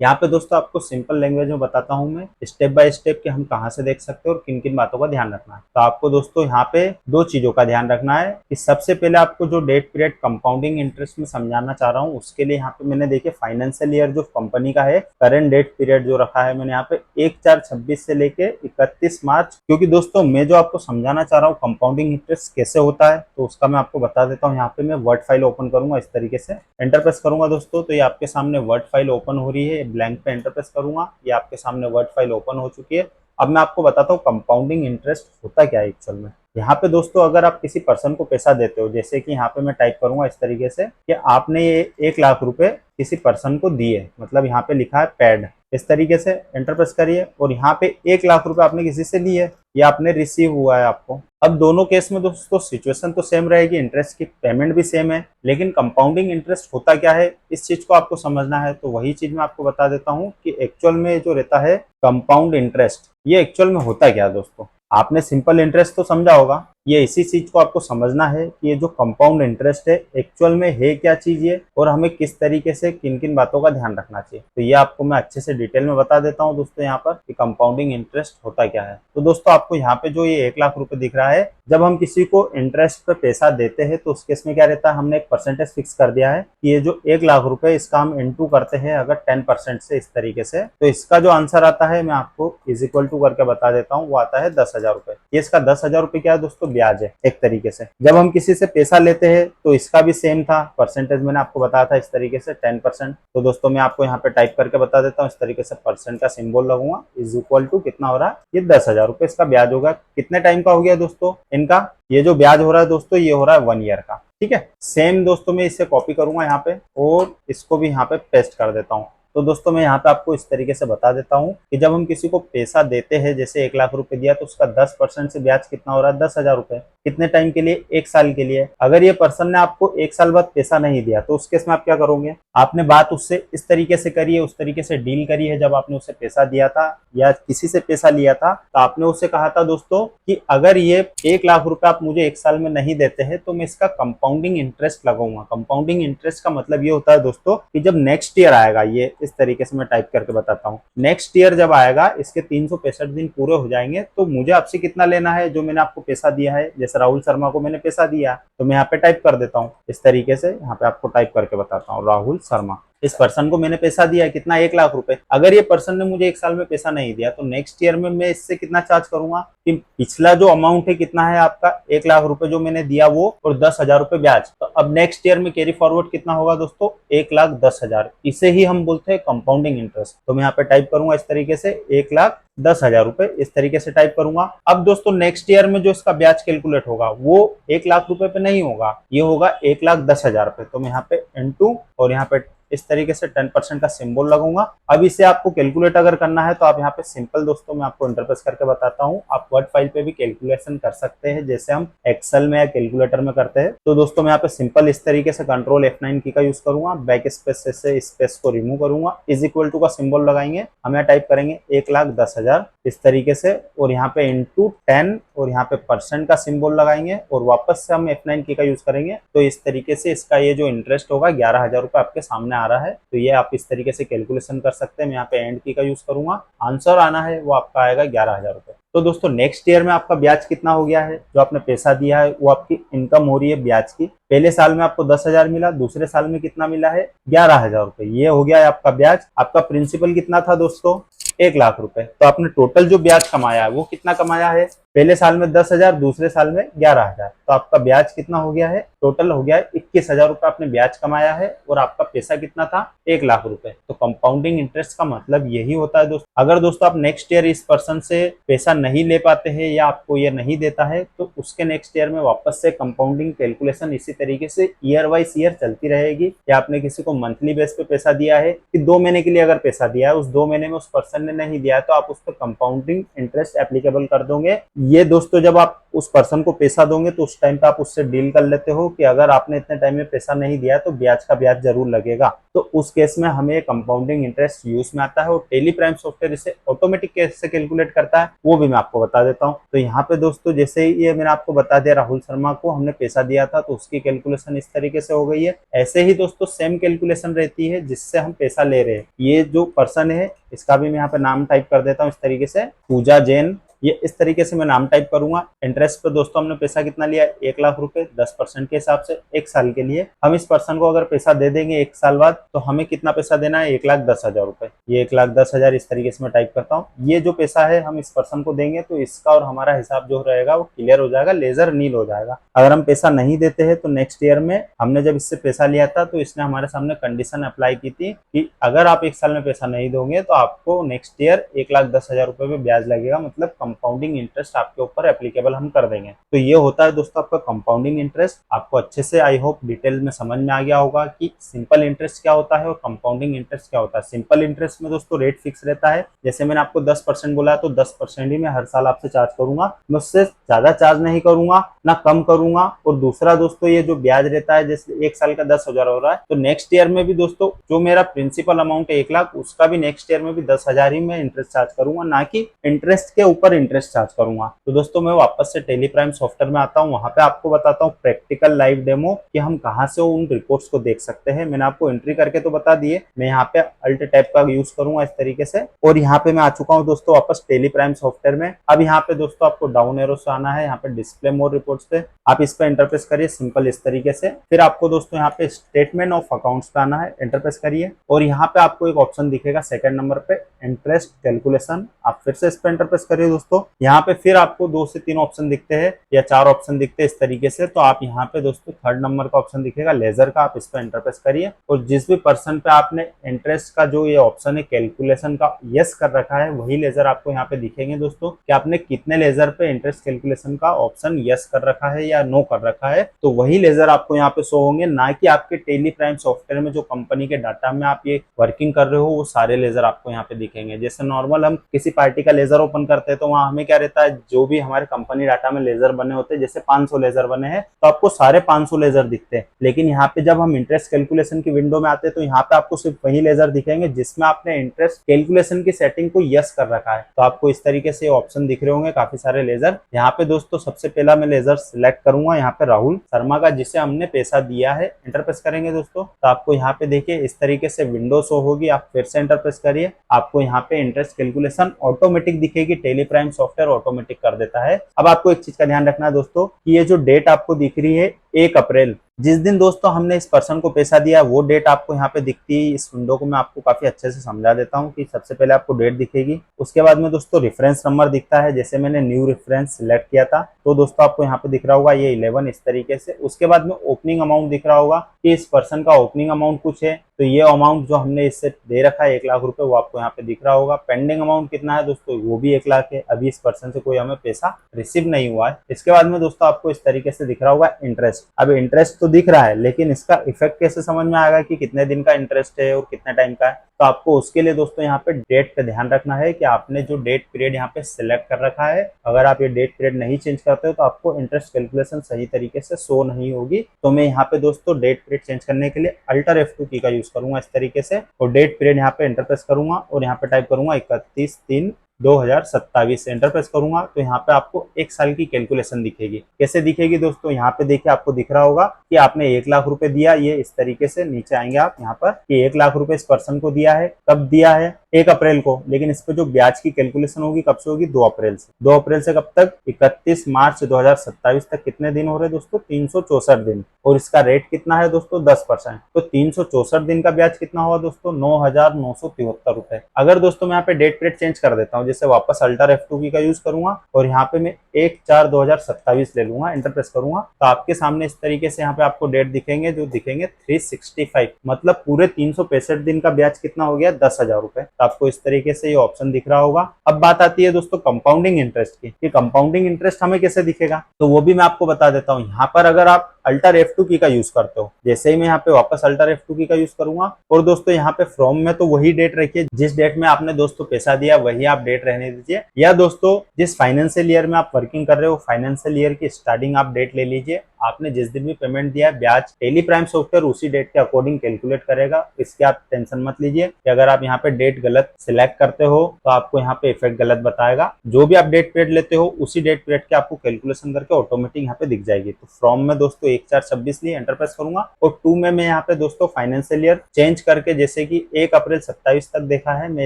यहाँ पे दोस्तों आपको सिंपल लैंग्वेज में बताता हूँ मैं स्टेप बाय स्टेप कि हम कहाँ से देख सकते हैं और किन किन बातों का ध्यान रखना है। तो आपको दोस्तों यहाँ पे दो चीजों का ध्यान रखना है कि सबसे पहले आपको जो डेट पीरियड कंपाउंडिंग इंटरेस्ट में समझाना चाह रहा हूँ, उसके लिए यहाँ पे मैंने देखिए फाइनेंशियल ईयर जो कंपनी का है, करंट डेट पीरियड जो रखा है मैंने यहाँ पे 1/4/26 से लेके 31 मार्च, क्योंकि दोस्तों मैं जो आपको समझाना चाह रहा हूँ कंपाउंडिंग इंटरेस्ट कैसे होता है, तो उसका मैं आपको बता देता हूँ। यहाँ पे मैं वर्ड फाइल ओपन करूंगा इस तरीके से, एंटर प्रेस करूंगा दोस्तों, तो ये आपके सामने वर्ड फाइल ओपन हो रही है। ब्लैंक पे एंटर प्रेस करूंगा, ये आपके सामने वर्ड फाइल ओपन हो चुकी है। अब मैं आपको बताता हूँ कंपाउंडिंग इंटरेस्ट होता क्या है एक्चुअल में। यहाँ पे दोस्तों अगर आप किसी पर्सन को पैसा देते हो, जैसे कि यहाँ पे मैं टाइप करूंगा इस तरीके से कि आपने ये 1 लाख रुपए किसी पर्सन को दिए, मतलब यहाँ पे लिखा है पेड, इस तरीके से एंटर प्रेस करिए, और यहाँ पे 1 लाख रुपए आपने किसी से लिए, ये आपने रिसीव हुआ है आपको। अब दोनों केस में दोस्तों सिचुएशन तो सेम रहेगी, इंटरेस्ट की पेमेंट भी सेम है, लेकिन कंपाउंडिंग इंटरेस्ट होता क्या है इस चीज को आपको समझना है। तो वही चीज मैं आपको बता देता हूँ कि एक्चुअल में जो रहता है कंपाउंड इंटरेस्ट, ये एक्चुअल में होता क्या है दोस्तों। आपने सिंपल इंटरेस्ट तो समझा होगा, ये इसी चीज को आपको समझना है कि ये जो कंपाउंड इंटरेस्ट है एक्चुअल में है क्या चीज है, और हमें किस तरीके से किन किन बातों का ध्यान रखना चाहिए। तो ये आपको मैं अच्छे से डिटेल में बता देता हूँ दोस्तों यहाँ पर कि कंपाउंडिंग इंटरेस्ट होता क्या है। तो दोस्तों आपको यहाँ पे जो ये 1 लाख रुपए दिख रहा है, जब हम किसी को इंटरेस्ट पे पैसा देते हैं तो उस केस में क्या रहता है, हमने एक परसेंटेज फिक्स कर दिया है कि ये जो 1 लाख रुपए इसका हम इंटू करते हैं अगर 10% से इस तरीके से, तो इसका जो आंसर आता है मैं आपको इज इक्वल टू करके बता देता हूँ, वो आता है 10,000 रुपए। ये इसका 10,000 रुपए क्या है दोस्तों, ब्याज है एक तरीके से। जब हम किसी से पैसा लेते हैं तो इसका भी सेम था, परसेंटेज मैंने आपको बताया था इस तरीके से 10%। तो दोस्तों मैं आपको यहाँ पे टाइप करके बता देता हूँ, इस तरीके से परसेंट का सिंबल लगूंगा, इज इक्वल टू कितना हो रहा है, ये 10,000 रुपए इसका ब्याज होगा। कितने टाइम का हो गया दोस्तों इनका, ये जो ब्याज हो रहा है दोस्तों ये हो रहा है 1 ईयर का। ठीक है, सेम दोस्तों मैं इसे कॉपी करूंगा यहाँ पे और इसको भी यहाँ पे पेस्ट कर देता हूँ। तो दोस्तों मैं यहाँ पे आपको इस तरीके से बता देता हूँ कि जब हम किसी को पैसा देते हैं, जैसे 1 लाख रुपए दिया, तो उसका 10% से ब्याज कितना हो रहा है, 10,000 रुपए। कितने टाइम के लिए, 1 साल के लिए। अगर ये पर्सन ने आपको 1 साल बाद पैसा नहीं दिया तो उस केस में आप क्या करोगे, आपने बात उससे इस तरीके से करी है, उस तरीके से डील करी है, जब आपने उसे पैसा दिया था या किसी से पैसा लिया था तो आपने उससे कहा था दोस्तों कि अगर ये 1 लाख रुपए आप मुझे 1 साल में नहीं देते हैं तो मैं इसका कंपाउंडिंग इंटरेस्ट लगाऊंगा। कंपाउंडिंग इंटरेस्ट का मतलब ये होता है दोस्तों कि जब नेक्स्ट ईयर आएगा, ये इस तरीके से मैं टाइप करके बताता हूँ, नेक्स्ट ईयर जब आएगा, इसके 365 दिन पूरे हो जाएंगे, तो मुझे आपसे कितना लेना है, जो मैंने आपको पैसा दिया है, जैसे राहुल शर्मा को मैंने पैसा दिया तो मैं यहाँ पे टाइप कर देता हूँ इस तरीके से, यहाँ पे आपको टाइप करके बताता हूँ राहुल शर्मा। इस पर्सन को मैंने पैसा दिया है कितना, 1,00,000 रुपए। अगर ये पर्सन ने मुझे 1 साल में पैसा नहीं दिया तो नेक्स्ट ईयर में मैं इससे कितना चार्ज करूंगा कि पिछला जो अमाउंट है कितना है आपका 1,00,000 रुपए जो मैंने दिया वो, और 10,000 रुपए ब्याज। तो अब नेक्स्ट ईयर में कैरी फॉरवर्ड कितना होगा दोस्तों, 1,10,000। इसे ही हम बोलते हैं कंपाउंडिंग इंटरेस्ट। तो मैं यहाँ पे टाइप करूंगा इस तरीके से 1,10,000 रुपए, इस तरीके से टाइप करूंगा। अब दोस्तों नेक्स्ट ईयर में जो इसका ब्याज कैलकुलेट होगा वो 1,00,000 रुपए पे नहीं होगा, ये होगा 1,10,000 पे। तो मैं यहाँ पे इनटू और यहाँ पे इस तरीके से 10% का सिंबल लगाऊंगा। अब इसे आपको कैलकुलेट अगर करना है तो आप यहाँ पे सिंपल दोस्तों मैं आपको इंटरप्रेस करके बताता हूँ। आप वर्ड फाइल पे भी कैलकुलेशन कर सकते हैं जैसे हम एक्सेल में या कैलकुलेटर में करते हैं। तो दोस्तों मैं यहाँ पे सिंपल इस तरीके से कंट्रोल F9 की का यूज करूंगा, बैक स्पेस से स्पेस को रिमूव करूंगा, इज इक्वल टू का सिंबल लगाएंगे, हम यहाँ टाइप करेंगे 1,10,000 इस तरीके से, और यहाँ पे इंटू 10 और यहाँ पे परसेंट का सिंबल लगाएंगे और वापस से हम F9 की का यूज करेंगे। तो इस तरीके से इसका ये जो इंटरेस्ट होगा 11,000 रुपए आपके सामने आ रहा है। तो ये आप इस तरीके से कैलकुलेशन कर सकते हैं। मैं यहाँ पे एंड की का यूज करूंगा, आंसर आना है वो आपका आएगा 11,000 रुपए। तो दोस्तों नेक्स्ट ईयर में आपका ब्याज कितना हो गया है, जो आपने पैसा दिया है वो आपकी इनकम हो रही है ब्याज की। पहले साल में आपको 10,000 मिला, दूसरे साल में कितना मिला है 11,000 रुपए, ये हो गया है आपका ब्याज। आपका प्रिंसिपल कितना था दोस्तों 1,00,000 रुपए। तो आपने टोटल जो ब्याज कमाया है वो कितना कमाया है, पहले साल में 10,000, दूसरे साल में 11,000। तो आपका ब्याज कितना हो गया है, टोटल हो गया है 21,000 रुपए आपने ब्याज कमाया है, और आपका पैसा कितना था 1,00,000 रुपए। तो कंपाउंडिंग इंटरेस्ट का मतलब यही होता है दोस्तों। अगर दोस्तों आप नेक्स्ट ईयर इस पर्सन से पैसा नहीं ले पाते हैं या आपको ये नहीं देता है तो उसके नेक्स्ट ईयर में वापस से कंपाउंडिंग कैलकुलेशन इसी तरीके से ईयर वाइज ईयर चलती रहेगी। या आपने किसी को मंथली बेस पे पैसा दिया है कि 2 महीने के लिए अगर पैसा दिया है, उस 2 महीने में उस पर्सन ने नहीं दिया है तो आप उस पर कंपाउंडिंग इंटरेस्ट एप्लीकेबल कर दोगे। ये दोस्तों जब आप उस पर्सन को पैसा दोगे तो उस टाइम पे आप उससे डील कर लेते हो कि अगर आपने इतने टाइम में पैसा नहीं दिया तो ब्याज का ब्याज जरूर लगेगा। तो उस केस में हमें कंपाउंडिंग इंटरेस्ट यूज में आता है, और टेली प्राइम सॉफ्टवेयर इसे ऑटोमेटिक कैसे कैलकुलेट करता है वो भी मैं आपको बता देता हूँ। तो यहाँ पे दोस्तों जैसे ही ये मैंने आपको बता दिया, राहुल शर्मा को हमने पैसा दिया था तो उसकी कैलकुलेशन इस तरीके से हो गई है। ऐसे ही दोस्तों सेम कैलकुलेशन रहती है जिससे हम पैसा ले रहे हैं। ये जो पर्सन है इसका भी मैं यहाँ पे नाम टाइप कर देता हूँ इस तरीके से, पूजा जैन। ये इस तरीके से मैं नाम टाइप करूंगा। इंटरेस्ट पे दोस्तों हमने पैसा कितना लिया, 1,00,000 रुपए 10% के हिसाब से 1 साल के लिए। हम इस पर्सन को अगर पैसा दे देंगे 1 साल बाद तो हमें कितना पैसा देना है, 1,10,000 रुपए। ये 1,10,000 इस तरीके से मैं टाइप करता हूँ। ये जो पैसा है हम इस पर्सन को देंगे तो इसका और हमारा हिसाब जो रहेगा वो क्लियर हो जाएगा, लेजर नील हो जाएगा। अगर हम पैसा नहीं देते हैं तो नेक्स्ट ईयर में हमने जब इससे पैसा लिया था तो इसने हमारे सामने कंडीशन अप्लाई की थी कि अगर आप 1 साल में पैसा नहीं दोगे तो आपको नेक्स्ट ईयर 1,10,000 रुपए पे ब्याज लगेगा, मतलब कंपाउंडिंग इंटरेस्ट आपके ऊपर एप्लीकेबल हम कर देंगे। तो ये होता है दोस्तों आपका कंपाउंडिंग इंटरेस्ट। आपको अच्छे से आई होप डिटेल में समझ में आ गया होगा कि सिंपल इंटरेस्ट क्या होता है और कंपाउंडिंग इंटरेस्ट क्या होता है। सिंपल इंटरेस्ट में दोस्तों रेट फिक्स रहता है, जैसे मैंने आपको 10% बोला तो 10% ही मैं हर साल आपसे चार्ज करूंगा, मैं उससे ज्यादा चार्ज नहीं करूंगा ना कम करूंगा। और दूसरा दोस्तों ये जो ब्याज रहता है, जैसे 1 साल का 10,000 हो रहा है तो नेक्स्ट ईयर में भी दोस्तों जो मेरा प्रिंसिपल अमाउंट है 1,00,000, उसका भी नेक्स्ट ईयर में भी 10,000 ही मैं इंटरेस्ट चार्ज करूंगा, ना कि इंटरेस्ट के ऊपर इंटरेस्ट चार्ज करूंगा। तो दोस्तों मैं वापस से टेली प्राइम सॉफ्टवेयर में आता हूँ, वहां पे आपको बताता हूँ प्रैक्टिकल लाइव डेमो कि हम कहाँ से उन रिपोर्ट्स को देख सकते हैं। मैंने आपको एंट्री करके तो बता दिए, मैं यहाँ पे अल्ट टैब का यूज करूंगा इस तरीके से, और यहाँ पे मैं आ चुका हूँ दोस्तों वापस टेली प्राइम सॉफ्टवेयर में। अब यहाँ पे दोस्तों आपको डाउन एरो से आना है, यहाँ पे डिस्प्ले मोर रिपोर्ट्स पे आप इस पे इंटरप्रेस करिए सिंपल इस तरीके से। फिर आपको दोस्तों यहाँ पे स्टेटमेंट ऑफ अकाउंट्स पे आना है, इंटरप्रेस करिए, और यहाँ पे आपको एक ऑप्शन दिखेगा सेकंड नंबर पे इंटरेस्ट कैलकुलेशन, आप फिर से इस पे इंटरप्रेस करिए दोस्तों। यहाँ पे फिर आपको 2 से 3 ऑप्शन दिखते हैं या 4 ऑप्शन दिखते हैं इस तरीके से। तो आप यहाँ पे दोस्तों थर्ड नंबर का ऑप्शन दिखेगा लेजर का, आप इस पे इंटरप्रेस करिए, और जिस भी पर्सन पे आपने इंटरेस्ट का जो ये ऑप्शन है कैलकुलेशन का यस कर रखा है वही लेजर आपको यहाँ पे दिखेंगे दोस्तों कि आपने कितने लेजर पे इंटरेस्ट कैलकुलेशन का ऑप्शन यस कर रखा है या नो कर रखा है। तो वही लेजर आपको यहाँ पे शो होंगे, ना कि आपके टेली प्राइम सॉफ्टवेयर में जो कंपनी के डाटा में आप ये वर्किंग कर रहे हो वो सारे लेजर आपको यहाँ पे दिखेंगे। जैसे नॉर्मल हम किसी पार्टी का लेजर ओपन करते हैं तो वहां हमें क्या रहता है, जो भी हमारे कंपनी डाटा में लेजर बने होते हैं, जैसे 500 लेजर बने हैं तो आपको सारे 500 लेजर दिखते हैं। लेकिन यहाँ पे जब हम इंटरेस्ट कैलकुलेशन की विंडो में आते हैं तो यहाँ पे आपको सिर्फ वही लेजर दिखेंगे जिसमें आपने इंटरेस्ट कैलकुलेशन की सेटिंग को यस कर रखा है। तो आपको इस तरीके से ऑप्शन दिख रहे होंगे काफी सारे लेजर। यहाँ पे दोस्तों सबसे पहला मैं लेजर सिलेक्ट करूंगा यहाँ पे राहुल शर्मा का, जिसे हमने पैसा दिया है, इंटरप्रेस करेंगे दोस्तों। तो आपको यहाँ पे देखिए इस तरीके से विंडो शो होगी, आप फिर से इंटरप्रेस करिए, आपको यहाँ पे इंटरेस्ट कैलकुलेशन ऑटोमेटिक दिखेगी, टेली प्राइम सॉफ्टवेयर ऑटोमेटिक कर देता है। अब आपको एक चीज का ध्यान रखना है दोस्तों कि ये जो डेट आपको दिख रही है 1 अप्रैल। जिस दिन दोस्तों हमने इस पर्सन को पैसा दिया वो डेट आपको यहाँ पे दिखती है। इस विंडो को मैं आपको काफी अच्छे से समझा देता हूँ कि सबसे पहले आपको डेट दिखेगी, उसके बाद में दोस्तों रेफरेंस नंबर दिखता है। जैसे मैंने न्यू रेफरेंस सिलेक्ट किया था तो दोस्तों आपको यहाँ पे दिख रहा होगा ये 11 इस तरीके से। उसके बाद में ओपनिंग अमाउंट दिख रहा होगा कि इस पर्सन का ओपनिंग अमाउंट कुछ है, तो ये अमाउंट जो हमने इससे दे रखा है 1 लाख रुपए वो आपको यहाँ पे दिख रहा होगा। पेंडिंग अमाउंट कितना है दोस्तों, वो भी 1 लाख है। अभी इस पर्सन से कोई हमें पैसा रिसीव नहीं हुआ है। इसके बाद में दोस्तों आपको इस तरीके से दिख रहा होगा इंटरेस्ट। अब इंटरेस्ट तो दिख रहा है लेकिन इसका इफेक्ट कैसे समझ में आएगा कि कितने दिन का इंटरेस्ट है और कितने टाइम का है, तो आपको उसके लिए दोस्तों यहाँ पे डेट पे ध्यान रखना है कि आपने जो डेट पीरियड यहाँ पे सिलेक्ट कर रखा है, अगर आप ये डेट पीरियड नहीं चेंज करते हो तो आपको इंटरेस्ट कैलकुलेशन सही तरीके से शो नहीं होगी। तो मैं यहाँ पे दोस्तों डेट पीरियड चेंज करने के लिए अल्टर F2 की का यूज करूंगा इस तरीके से, और डेट पीरियड यहाँ पे एंटर प्रेस करूंगा और यहाँ पे टाइप करूंगा 31/3/2027 एंटर प्रेस करूंगा। तो यहाँ पे आपको 1 साल की कैलकुलेशन दिखेगी। कैसे दिखेगी दोस्तों, यहाँ पे देखिए आपको दिख रहा होगा कि आपने 1 लाख रुपए दिया। ये इस तरीके से नीचे आएंगे आप यहाँ पर कि 1 लाख रुपए इस पर्सन को दिया है। कब दिया है, 1 अप्रैल को, लेकिन इस पे जो ब्याज की कैलकुलेशन होगी कब से होगी, 2 अप्रैल से। 2 अप्रैल से कब तक, 31 मार्च 2027 तक। कितने दिन हो रहे हैं दोस्तों, 364 दिन। और इसका रेट कितना है दोस्तों, 10%। तो 364 दिन का ब्याज कितना हुआ दोस्तों, 9,973 रुपए। अगर दोस्तों मैं यहाँ पे डेट पीरियड चेंज कर देता हूँ, जैसे वापस अल्टर F2 की का यूज करूंगा और यहाँ पे मैं 1/4/2027 ले लूंगा, एंटर प्रेस करूंगा, तो आपके सामने इस तरीके से यहाँ पे आपको डेट दिखेंगे जो दिखेंगे 365, मतलब पूरे 365 दिन का ब्याज कितना हो गया, 10,000 रुपए। तो आपको इस तरीके से ये ऑप्शन दिख रहा होगा। अब बात आती है दोस्तों कंपाउंडिंग इंटरेस्ट की, कि कंपाउंडिंग इंटरेस्ट हमें कैसे दिखेगा, तो वो भी मैं आपको बता देता हूँ। यहाँ पर अगर आप अल्टर F2 की का यूज करते हो, जैसे ही मैं यहाँ पे वापस अल्टर F2 की का यूज करूंगा, और दोस्तों यहाँ पे फ्रॉम में तो वही डेट रखिए जिस डेट में आपने दोस्तों पैसा दिया, वही आप डेट रहने दीजिए। या दोस्तों जिस फाइनेंशियल ईयर में आप वर्किंग कर रहे हो, फाइनेंशियल ईयर की स्टार्टिंग आप डेट ले लीजिए। आपने जिस दिन भी पेमेंट दिया है, ब्याज टेली प्राइम सॉफ्टवेयर उसी डेट के अकॉर्डिंग कैलकुलेट करेगा। इसके आप टेंशन मत लीजिए कि अगर आप यहाँ पे डेट गलत सिलेक्ट करते हो तो आपको यहाँ पे इफेक्ट गलत बताएगा। जो भी आप डेट पीरियड लेते हो उसी डेट पीरियड के आपको कैलकुलेशन करके ऑटोमेटिक यहाँ पे दिख जाएगी। तो फ्रॉम में दोस्तों 1/4/26 लिए एंटर प्रेस करूंगा, और 2 में मैं यहाँ पे दोस्तों फाइनेंशियल ईयर चेंज करके, जैसे कि 1 अप्रैल 27 तक देखा है, मैं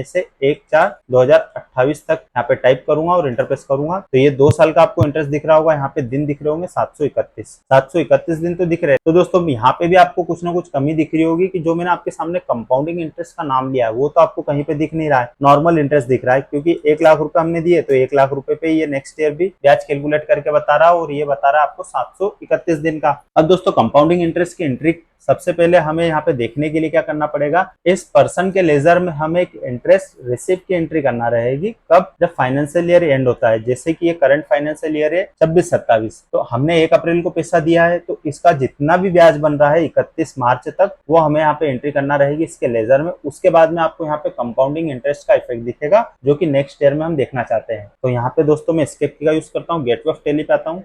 इसे 1/4/2028 तक यहाँ पे टाइप करूंगा और एंटर प्रेस करूंगा। तो ये 2 साल का आपको इंटरेस्ट दिख रहा होगा। यहाँ पे दिन दिख रहे होंगे 731 दिन तो दिख रहे हैं। तो दोस्तों यहाँ पे भी आपको कुछ ना कुछ कमी दिख रही होगी कि जो मैंने आपके सामने कंपाउंडिंग इंटरेस्ट का नाम लिया है वो तो आपको कहीं पे दिख नहीं रहा है, नॉर्मल इंटरेस्ट दिख रहा है, क्योंकि 1 लाख रुपए हमने दिए तो 1 लाख रुपए पे ये नेक्स्ट ईयर भी ब्याज कैलकुलेट करके बता रहा है, और ये बता रहा है आपको 731 दिन का। अब दोस्तों कंपाउंडिंग इंटरेस्ट की एंट्री सबसे पहले हमें यहाँ पे देखने के लिए क्या करना पड़ेगा, इस पर्सन के लेजर में हमें एक इंटरेस्ट रिसीव की एंट्री करना रहेगी। कब, जब फाइनेंशियल ईयर एंड होता है। जैसे कि ये करंट फाइनेंशियल ईयर है 26-27, तो हमने 1 अप्रैल को पैसा दिया है, तो इसका जितना भी ब्याज बन रहा है 31 मार्च तक, वो हमें यहाँ पे एंट्री करना रहेगी इसके लेजर में। उसके बाद में आपको यहाँ पे कंपाउंडिंग इंटरेस्ट का इफेक्ट दिखेगा जो कि नेक्स्ट ईयर में हम देखना चाहते हैं। तो यहाँ पे दोस्तों मैं एस्केप की का यूज करता हूँ, गेटवे ऑफ टैली पे आता हूँ।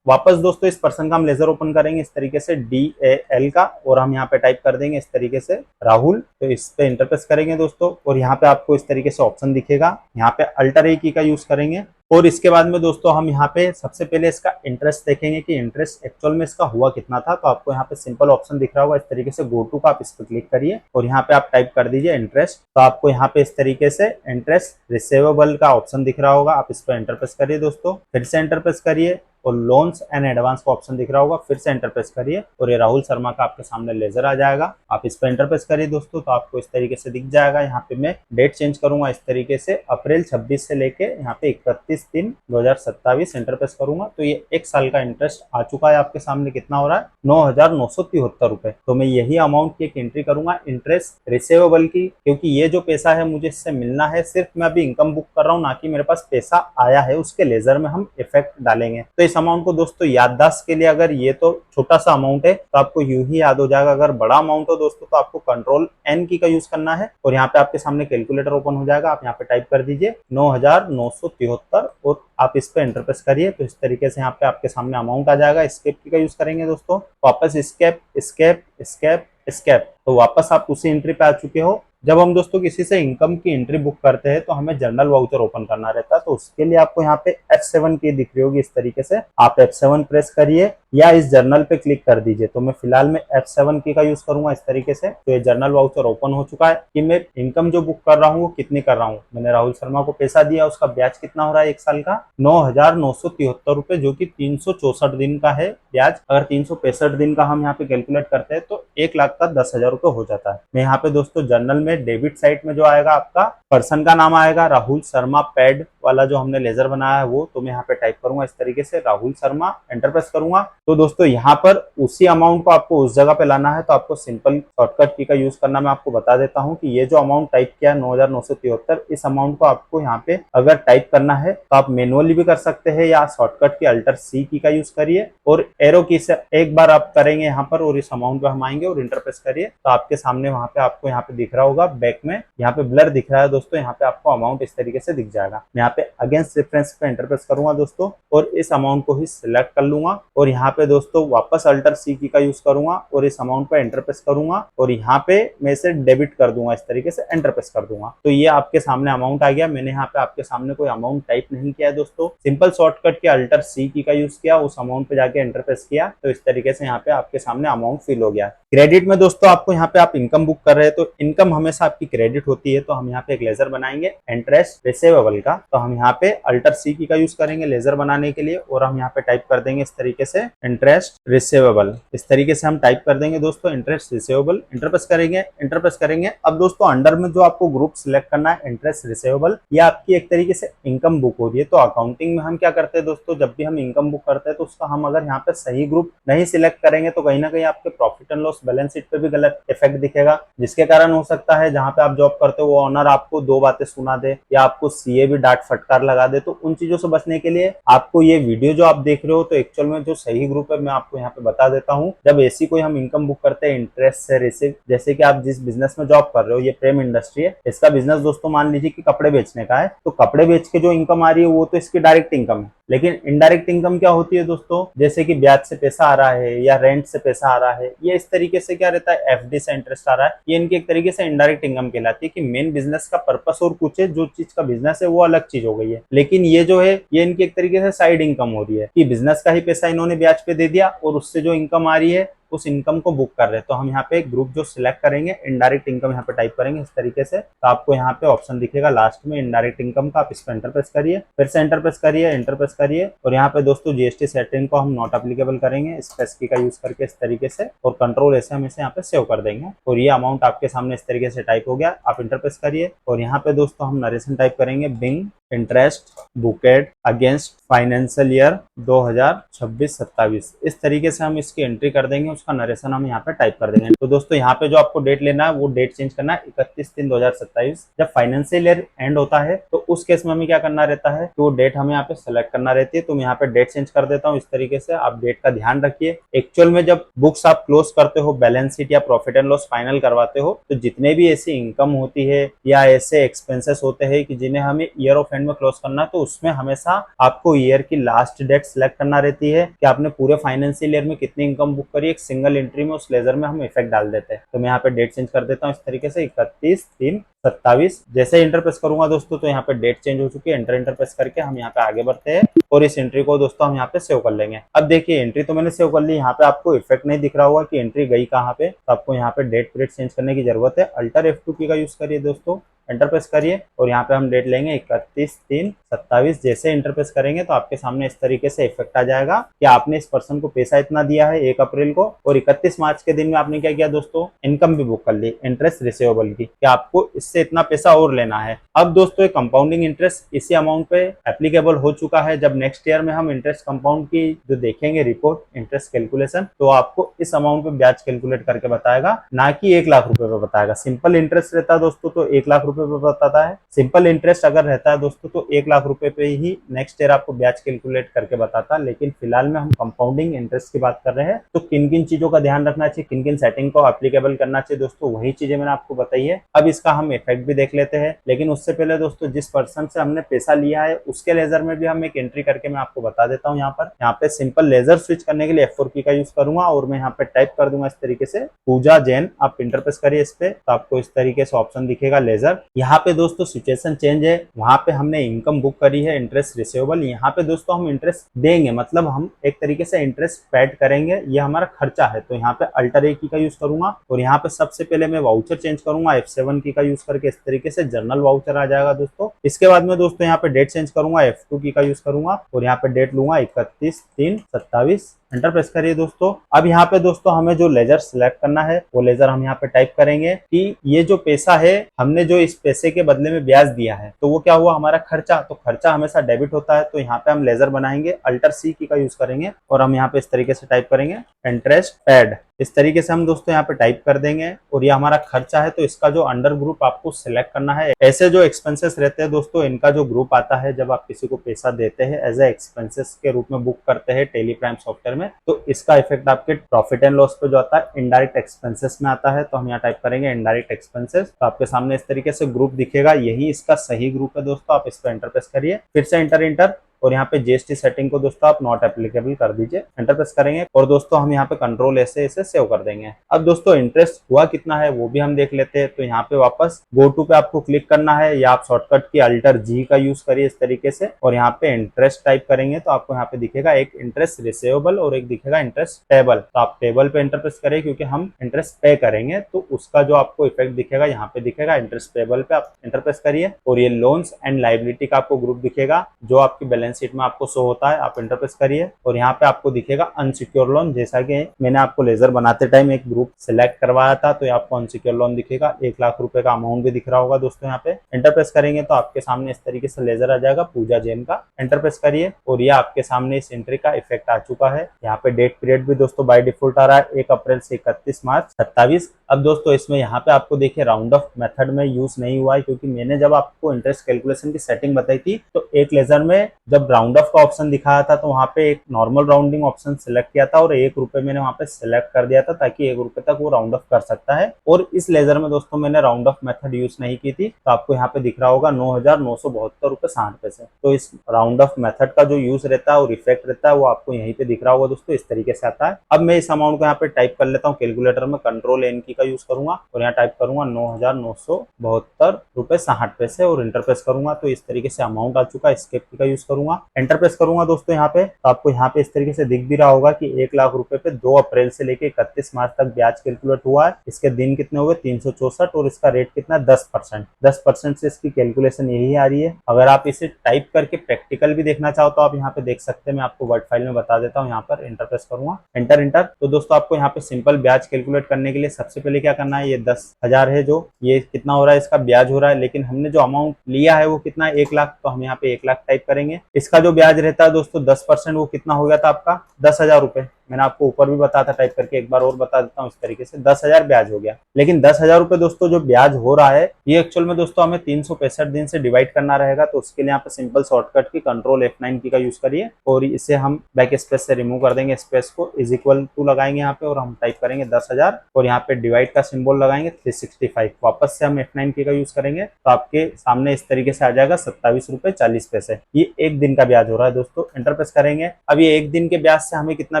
वापस दोस्तों इस पर्सन का हम लेजर ओपन करेंगे इस तरीके से DAL का, और हम यहाँ पे टाइप कर देंगे इस तरीके से राहुल। तो इस पे इंटरप्रेस करेंगे दोस्तों, और यहाँ पे आपको इस तरीके से ऑप्शन दिखेगा। यहाँ पे अल्टर A की का यूज करेंगे, और इसके बाद में दोस्तों हम यहाँ पे सबसे पहले इसका इंटरेस्ट देखेंगे कि इंटरेस्ट एक्चुअल में इसका हुआ कितना था। तो आपको यहाँ पे सिंपल ऑप्शन दिख रहा होगा इस तरीके से, गो टू का, आप इस पर क्लिक करिए और यहाँ पे आप टाइप कर दीजिए इंटरेस्ट। तो आपको यहाँ पे इस तरीके से इंटरेस्ट रिसीवेबल का ऑप्शन दिख रहा होगा, आप इस पर एंटर प्रेस करिए दोस्तों, फिर से एंटर प्रेस करिए, और लोन्स एंड एडवांस का ऑप्शन दिख रहा होगा, फिर से एंटर प्रेस करिए, और ये राहुल शर्मा का आपके सामने लेजर आ जाएगा। आप इस पर एंटर प्रेस करिए दोस्तों, तो आपको इस तरीके से दिख जाएगा। यहाँ पे मैं डेट चेंज करूंगा इस तरीके से, अप्रैल 26 से लेके यहाँ पे 31/3/2027 एंटर प्रेस करूंगा। तो ये 1 साल का इंटरेस्ट आ चुका है आपके सामने। कितना हो रहा है, 9,973 रुपए। तो मैं यही अमाउंट की एक एंट्री करूंगा इंटरेस्ट रिसीवेबल की, क्योंकि ये जो पैसा है मुझे इससे मिलना है। सिर्फ मैं अभी इनकम बुक कर रहा हूँ, ना कि मेरे पास पैसा आया है। उसके लेजर में हम इफेक्ट डालेंगे। तो इस अमाउंट को दोस्तों याददाश्त के लिए, अगर ये तो छोटा सा अमाउंट है तो आपको यूं ही याद हो जाएगा। अगर बड़ा अमाउंट हो दोस्तों तो आपको कंट्रोल N की का यूज करना है, और यहाँ पे आपके सामने कैलकुलेटर ओपन हो जाएगा। आप यहाँ पे टाइप कर दीजिए 9,973 और आप इस पे एंटर प्रेस करिए। तो इस तरीके से यहाँ पे आपके सामने अमाउंट आ जाएगा। एस्केप की का यूज करेंगे दोस्तों, वापस एस्केप एस्केप एस्केप एस्केप, तो वापस आप उसी एंट्री पे आ चुके हो। जब हम दोस्तों किसी से इनकम की एंट्री बुक करते हैं तो हमें जनरल वाउचर ओपन करना रहता है। तो उसके लिए आपको यहाँ पे F7 की दिख रही होगी इस तरीके से, आप F7 प्रेस करिए या इस जर्नल पे क्लिक कर दीजिए। तो मैं फिलहाल में F7 की का यूज करूंगा इस तरीके से। तो ये जर्नल वाउचर ओपन हो चुका है कि मैं इनकम जो बुक कर रहा हूँ वो कितनी कर रहा हूँ। मैंने राहुल शर्मा को पैसा दिया, उसका ब्याज कितना हो रहा है एक साल का 9,973 रुपए, जो कि 364 दिन का है ब्याज। अगर 365 दिन का हम यहाँ पे कैलकुलेट करते हैं तो 1,00,000 का 10,000 रुपए हो जाता है। मैं यहाँ पे दोस्तों जर्नल में डेबिट साइड में जो आएगा आपका पर्सन का नाम आएगा राहुल शर्मा पैड वाला जो हमने लेजर बनाया है वो। तो मैं यहाँ पे टाइप करूंगा इस तरीके से राहुल शर्मा, एंटर प्रेस करूंगा। तो दोस्तों यहाँ पर उसी अमाउंट को आपको उस जगह पे लाना है, तो आपको सिंपल शॉर्टकट की का यूज करना मैं आपको बता देता हूँ कि ये जो अमाउंट टाइप किया 9,973, इस अमाउंट को आपको यहाँ पे अगर टाइप करना है तो आप मैनुअली भी कर सकते हैं या शॉर्टकट की अल्टर सी की का यूज करिए और एरो की से एक बार आप करेंगे यहाँ पर और इस अमाउंट पे हम आएंगे और इंटर प्रेस करिए तो आपके सामने वहां पे आपको यहाँ पे दिख रहा होगा बैक में, यहाँ पे ब्लर दिख रहा है दोस्तों, यहाँ पे आपको अमाउंट इस तरीके से दिख जाएगा। मैं यहाँ पे अगेंस्ट रेफरेंस पे एंटर प्रेस करूंगा दोस्तों और इस अमाउंट को ही सिलेक्ट कर लूंगा और यहाँ पे दोस्तों वापस अल्टर सी की का यूज करूंगा और इस अमाउंट पे एंटर प्रेस करूंगा और यहाँ पे मैं इसे डेबिट कर दूंगा, इस तरीके से एंटर प्रेस कर दूंगा। तो ये आपके सामने अमाउंट आ गया। मैंने यहाँ पे आपके सामने कोई अमाउंट टाइप नहीं किया है दोस्तों, सिंपल शॉर्टकट के अल्टर सी की का यूज किया, उस अमाउंट पे जाके एंटर प्रेस किया तो इस तरीके से यहाँ पे आपके सामने अमाउंट फिल हो गया। क्रेडिट में दोस्तों आपको यहाँ पे आप इनकम बुक कर रहे हैं तो इनकम हमेशा आपकी क्रेडिट होती है। तो हम यहाँ पे एक लेजर बनाएंगे इंटरेस्ट रिसीवेबल का, तो हम यहाँ पे अल्टर सी की का यूज करेंगे लेजर बनाने के लिए और हम यहाँ पे टाइप कर देंगे इस तरीके से इंटरेस्ट रिसीवेबल। इस तरीके से हम टाइप कर देंगे दोस्तों इंटरेस्ट रिसीवेबल, इंटर प्रेस करेंगे, इंटर प्रेस करेंगे। अब दोस्तों अंडर में जो आपको ग्रुप सिलेक्ट करना है इंटरेस्ट रिसीवेबल, ये आपकी एक तरीके से इनकम बुक हो रही है। तो अकाउंटिंग में हम क्या करते हैं दोस्तों, जब भी हम इनकम बुक करते हैं तो उसका हम अगर यहाँ पे सही ग्रुप नहीं सिलेक्ट करेंगे तो कहीं ना कहीं आपके profit and loss balance sheet पे भी गलत इफेक्ट दिखेगा, जिसके कारण हो सकता है जहां पे आप जॉब करते हो वो ऑनर आपको दो बातें सुना दे या आपको सीए भी डांट फटकार लगा दे। तो उन चीजों से बचने के लिए आपको ये वीडियो जो आप देख रहे हो तो एक्चुअल में जो सही ग्रुप है मैं आपको यहाँ पे बता देता हूँ। जब ऐसी कोई हम इनकम बुक करते हैं इंटरेस्ट से रिसीव, जैसे कि आप जिस बिजनेस में जॉब कर रहे हो, ये प्रेम इंडस्ट्री है, इसका बिजनेस दोस्तों मान लीजिए कि कपड़े बेचने का है, तो कपड़े बेच के जो इनकम आ रही है वो तो इसकी डायरेक्ट इनकम है। लेकिन इनडायरेक्ट इनकम क्या होती है दोस्तों, जैसे कि ब्याज से पैसा आ रहा है या रेंट से पैसा आ रहा है, ये इस तरीके से क्या रहता है एफडी से इंटरेस्ट आ रहा है, ये इनकी एक तरीके से इनडायरेक्ट इनकम कहलाती है कि मेन बिजनेस का पर्पस और कुछ है, जो चीज का बिजनेस है वो अलग चीज हो गई है। लेकिन ये जो है ये इनकी एक तरीके से साइड इनकम हो रही है कि बिजनेस का ही पैसा इन्होंने ब्याज पे दे दिया और उससे जो इनकम आ रही है उस इनकम को बुक कर रहे हैं। तो हम यहाँ पे एक ग्रुप जो सिलेक्ट करेंगे इनडायरेक्ट इनकम यहाँ पे टाइप करेंगे इस तरीके से, तो आपको यहाँ पे ऑप्शन दिखेगा लास्ट में इनडायरेक्ट इनकम का, आप इस पर एंटर प्रेस करिए, फिर से एंटर प्रेस करिए, एंटर प्रेस करिए और यहाँ पे दोस्तों जीएसटी सेटिंग को हम नॉट एप्लीकेबल करेंगे स्पेस की का यूज करके इस तरीके से और कंट्रोल ऐसे हम इसे यहाँ पे सेव कर देंगे और ये अमाउंट आपके सामने इस तरीके से टाइप हो गया। आप इंटर प्रेस करिए और यहाँ पे दोस्तों हम नरेशन टाइप करेंगे being interest booked against financial year 2026-27, इस तरीके से हम इसकी एंट्री कर देंगे, उसका नरेशन हम यहाँ पे टाइप कर देंगे। तो दोस्तों यहाँ पे जो आपको डेट लेना है वो डेट चेंज करना है 31/3/2027। जब फाइनेंशियल ईयर एंड होता है तो उस केस में हमें क्या करना रहता है कि वो डेट हमें यहाँ पे सेलेक्ट करना रहती है। तो मैं यहाँ पे डेट चेंज कर देता हूँ इस तरीके से, आप डेट का ध्यान रखिए। एक्चुअल में जब बुक्स आप क्लोज करते हो, बैलेंस शीट या प्रॉफिट एंड लॉस फाइनल करवाते हो, तो जितने भी ऐसी इनकम होती है या ऐसे एक्सपेंसेस होते हैं कि जिन्हें हमें ईयर ऑफ एंड में क्लोज करना, तो उसमें हमेशा आपको ईयर की लास्ट डेट सिलेक्ट करना रहती है कि आपने पूरे फाइनेंशियल ईयर में कितनी इनकम बुक करी। एक सिंगल एंट्री में उस लेजर में हम इफेक्ट डाल देते हैं। तो मैं यहाँ पे डेट चेंज कर देता हूँ इस तरीके से 31/3/27। जैसे इंटर प्रेस करूंगा दोस्तों तो यहाँ पे डेट चेंज हो चुकी है। इंटर प्रेस करके हम यहाँ पे आगे बढ़ते हैं और इस एंट्री को दोस्तों हम यहाँ पे सेव कर लेंगे। अब देखिए एंट्री तो मैंने सेव कर ली, यहाँ पे आपको इफेक्ट नहीं दिख रहा होगा कि एंट्री गई कहाँ पे, तो आपको यहाँ पे डेट पीरियड चेंज करने की जरूरत है। अल्टर F2 की का यूज करिए दोस्तों, एंटर प्रेस करिए और यहाँ पे हम डेट लेंगे 31/3/27। जैसे इंटर प्रेस करेंगे तो आपके सामने इस तरीके से इफेक्ट आ जाएगा कि आपने इस पर्सन को पैसा इतना दिया है 1 अप्रैल को और 31 मार्च के दिन में आपने क्या किया दोस्तों, इनकम भी बुक कर ली इंटरेस्ट रिसीवेबल की, कि आपको इससे इतना पैसा और लेना है। अब दोस्तों कंपाउंडिंग इंटरेस्ट इसी अमाउंट पे एप्लीकेबल हो चुका है। जब नेक्स्ट ईयर में हम इंटरेस्ट कंपाउंड की जो देखेंगे रिपोर्ट इंटरेस्ट कैलकुलेशन, तो आपको इस अमाउंट पे ब्याज कैलकुलेट करके बताएगा, ना कि 1 लाख रुपए पे बताएगा। सिंपल इंटरेस्ट रहता है दोस्तों तो 1 लाख रुपए पे बताता है। सिंपल इंटरेस्ट अगर रहता है दोस्तों तो 1 लाख रुपए पे ही नेक्स्ट ईयर आपको ब्याज कैलकुलेट करके बताता है। लेकिन फिलहाल में हम कंपाउंडिंग इंटरेस्ट की बात कर रहे हैं, तो किन किन चीजों का ध्यान रखना चाहिए, किन किन सेटिंग को एप्लीकेबल करना चाहिए दोस्तों, वही चीजें मैंने आपको बताई है। अब इसका हम इफेक्ट भी देख लेते हैं। लेकिन उससे पहले दोस्तों जिस पर्सन से हमने पैसा लिया है उसके लेजर में भी हम एक एंट्री करके मैं आपको बता देता हूँ। यहाँ पे सिंपल लेजर स्विच करने के लिए F4 की का यूज करूंगा और मैं यहाँ पे टाइप कर दूंगा इस तरीके से पूजा जैन। आप इंटरप्रेस करिए इस पे तो आपको इस तरीके से ऑप्शन दिखेगा लेजर। यहाँ पे दोस्तों सिचुएशन चेंज है, वहां पे हमने इनकम बुक करी है इंटरेस्ट रिसीवेबल, यहाँ पे दोस्तों हम इंटरेस्ट देंगे, मतलब हम एक तरीके से इंटरेस्ट पेड करेंगे, ये हमारा खर्चा है। तो यहाँ पे अल्टर ए की का यूज करूंगा और यहाँ पे सबसे पहले मैं वाउचर चेंज करूंगा F7 की का यूज करके, इस तरीके से जर्नल वाउचर आ जाएगा दोस्तों। इसके बाद में दोस्तों यहाँ पे डेट चेंज करूंगा F2 की का यूज करूंगा और यहाँ पे डेट लूंगा 31/3/27। एंटर प्रेस करिए दोस्तों। अब यहाँ पे दोस्तों हमें जो लेजर सिलेक्ट करना है वो लेजर हम यहाँ पे टाइप करेंगे कि ये जो पैसा है हमने जो इस पैसे के बदले में ब्याज दिया है तो वो क्या हुआ हमारा खर्चा। तो खर्चा हमेशा डेबिट होता है, तो यहाँ पे हम लेजर बनाएंगे अल्टर सी की का यूज करेंगे और हम यहाँ पे इस तरीके से टाइप करेंगे इंटरेस्ट पेड। इस तरीके से हम दोस्तों यहाँ पे टाइप कर देंगे और ये हमारा खर्चा है, तो इसका जो अंडर ग्रुप आपको सिलेक्ट करना है। ऐसे जो एक्सपेंसेस रहते हैं दोस्तों इनका जो ग्रुप आता है जब आप किसी को पैसा देते हैं एज ए एक्सपेंसेस के रूप में बुक करते हैं टेली प्राइम सॉफ्टवेयर में, तो इसका इफेक्ट आपके प्रॉफिट एंड लॉस पे जो आता है इनडायरेक्ट एक्सपेंसेस में आता है। तो हम यहाँ टाइप करेंगे इनडायरेक्ट एक्सपेंसेस, तो आपके सामने इस तरीके से ग्रुप दिखेगा, यही इसका सही ग्रुप है दोस्तों। आप इस पर एंटर प्रेस करिए, फिर से इंटर और यहाँ पे जीएसटी सेटिंग को दोस्तों आप नॉट एप्लीकेबल कर दीजिए, एंटर प्रेस करेंगे और दोस्तों हम यहाँ पे कंट्रोल ऐसे सेव कर देंगे। अब दोस्तों इंटरेस्ट हुआ कितना है वो भी हम देख लेते हैं। तो यहाँ पे वापस गो टू पे आपको क्लिक करना है या आप शॉर्टकट की अल्टर जी का यूज करिए इस तरीके से और यहाँ पे इंटरेस्ट टाइप करेंगे तो आपको यहाँ पे दिखेगा एक इंटरेस्ट रिसीवेबल और एक दिखेगा इंटरेस्ट पेबल। तो आप पेबल पे एंटर प्रेस करिए क्योंकि हम इंटरेस्ट पे करेंगे, तो उसका जो आपको इफेक्ट दिखेगा यहाँ पे दिखेगा इंटरेस्ट पेबल पे आप एंटर प्रेस करिए और ये लोन्स एंड लाइबिलिटी का आपको ग्रुप दिखेगा जो आपकी बैलेंस शीट में आपको शो होता है। आप एंटर प्रेस करिए और यहाँ पे आपको दिखेगा अनसिक्योर लोन, जैसा कि मैंने आपको लेजर बनाते टाइम एक ग्रुप सिलेक्ट करवाया था तो आपको अनसिक्योर लोन दिखेगा। 1 लाख रुपए का अमाउंट भी दिख रहा होगा दोस्तों। यहाँ पे एंटर प्रेस करेंगे तो आपके सामने इस तरीके से लेजर आ जाएगा पूजा जैन का, एंटर प्रेस करिए और ये आपके सामने इस एंट्री का इफेक्ट आ चुका है। यहाँ पे डेट पीरियड भी दोस्तों बाय डिफॉल्ट आ रहा है 1 अप्रैल से 31 मार्च 27। अब दोस्तों इसमें यहाँ पे आपको देखिए राउंड ऑफ मेथड में यूज नहीं हुआ है क्योंकि मैंने जब आपको इंटरेस्ट कैलकुलेशन की सेटिंग बताई थी तो एक लेजर में जब राउंड ऑफ का ऑप्शन दिखाया था तो वहाँ पे एक नॉर्मल राउंडिंग ऑप्शन सिलेक्ट किया था और 1 रुपए मैंने वहाँ पे सिलेक्ट कर दिया था ताकि 1 रुपए तक वो राउंड ऑफ कर सकता है। और इस लेजर में दोस्तों मैंने राउंड ऑफ मेथड यूज नहीं की थी, तो आपको यहाँ पे दिख रहा होगा 9,972 रुपए 60 पैसे। तो इस राउंड ऑफ मेथड का जो यूज रहता है और इफेक्ट रहता है वो आपको यहीं पे दिख रहा होगा दोस्तों, इस तरीके से आता है। अब मैं इस अमाउंट को यहाँ पे टाइप कर लेता हूँ कैलकुलेटर में, कंट्रोल एन की का यूज करूंगा और यहाँ टाइप करूंगा 9,972 रुपए 60 पैसे और इंटर प्रेस करूंगा तो इस तरीके से अमाउंट आ चुका है। एस्केप की का यूज करूंगा, एंटर प्रेस करूंगा दोस्तों यहाँ पे, तो आपको यहाँ पे इस तरीके से दिख भी रहा होगा कि 1 लाख रुपए पे 2 अप्रैल से लेके 31 मार्च तक ब्याज कैलकुलेट हुआ है। इसके दिन कितने हुए 364 और इसका रेट कितना 10%। 10% से इसकी कैलकुलेशन यही आ रही है। अगर आप इसे टाइप करके प्रैक्टिकल भी देखना चाहो तो आप यहाँ पे देख सकते हैं, मैं आपको वर्ड फाइल में बता देता हूँ। यहाँ पर एंटर प्रेस करूंगा, एंटर। तो दोस्तों आपको यहाँ पे सिंपल ब्याज कैलकुलेट करने के लिए सबसे पहले क्या करना है, ये 10,000 है जो ये कितना हो रहा है इसका ब्याज हो रहा है, लेकिन हमने जो अमाउंट लिया है वो कितना है 1 लाख, तो हम यहाँ पे 1 लाख टाइप करेंगे। इसका जो ब्याज रहता है दोस्तों 10% वो कितना हो गया था आपका 10,000 रुपए। मैंने आपको ऊपर भी बताया था टाइप करके, एक बार और बता देता हूँ इस तरीके से 10,000 ब्याज हो गया। लेकिन 10,000 रुपए दोस्तों जो ब्याज हो रहा है ये एक्चुअल में दोस्तों हमें 365 दिन से डिवाइड करना रहेगा, तो उसके लिए यहाँ पे सिंपल शॉर्टकट की कंट्रोल F9 की का यूज करिए और इसे हम बैक स्पेस से रिमूव कर देंगे, स्पेस को इज इक्वल टू लगाएंगे यहाँ पे और हम टाइप करेंगे 10,000 और यहाँ पे डिवाइड का सिंबल लगाएंगे 365। वापस से हम F9 की का यूज करेंगे तो आपके सामने इस तरीके से आ जाएगा 27 रुपए 40 पैसे। ये एक दिन का ब्याज हो रहा है दोस्तों, एंटर प्रेस करेंगे। अब ये एक दिन के ब्याज से हमें कितना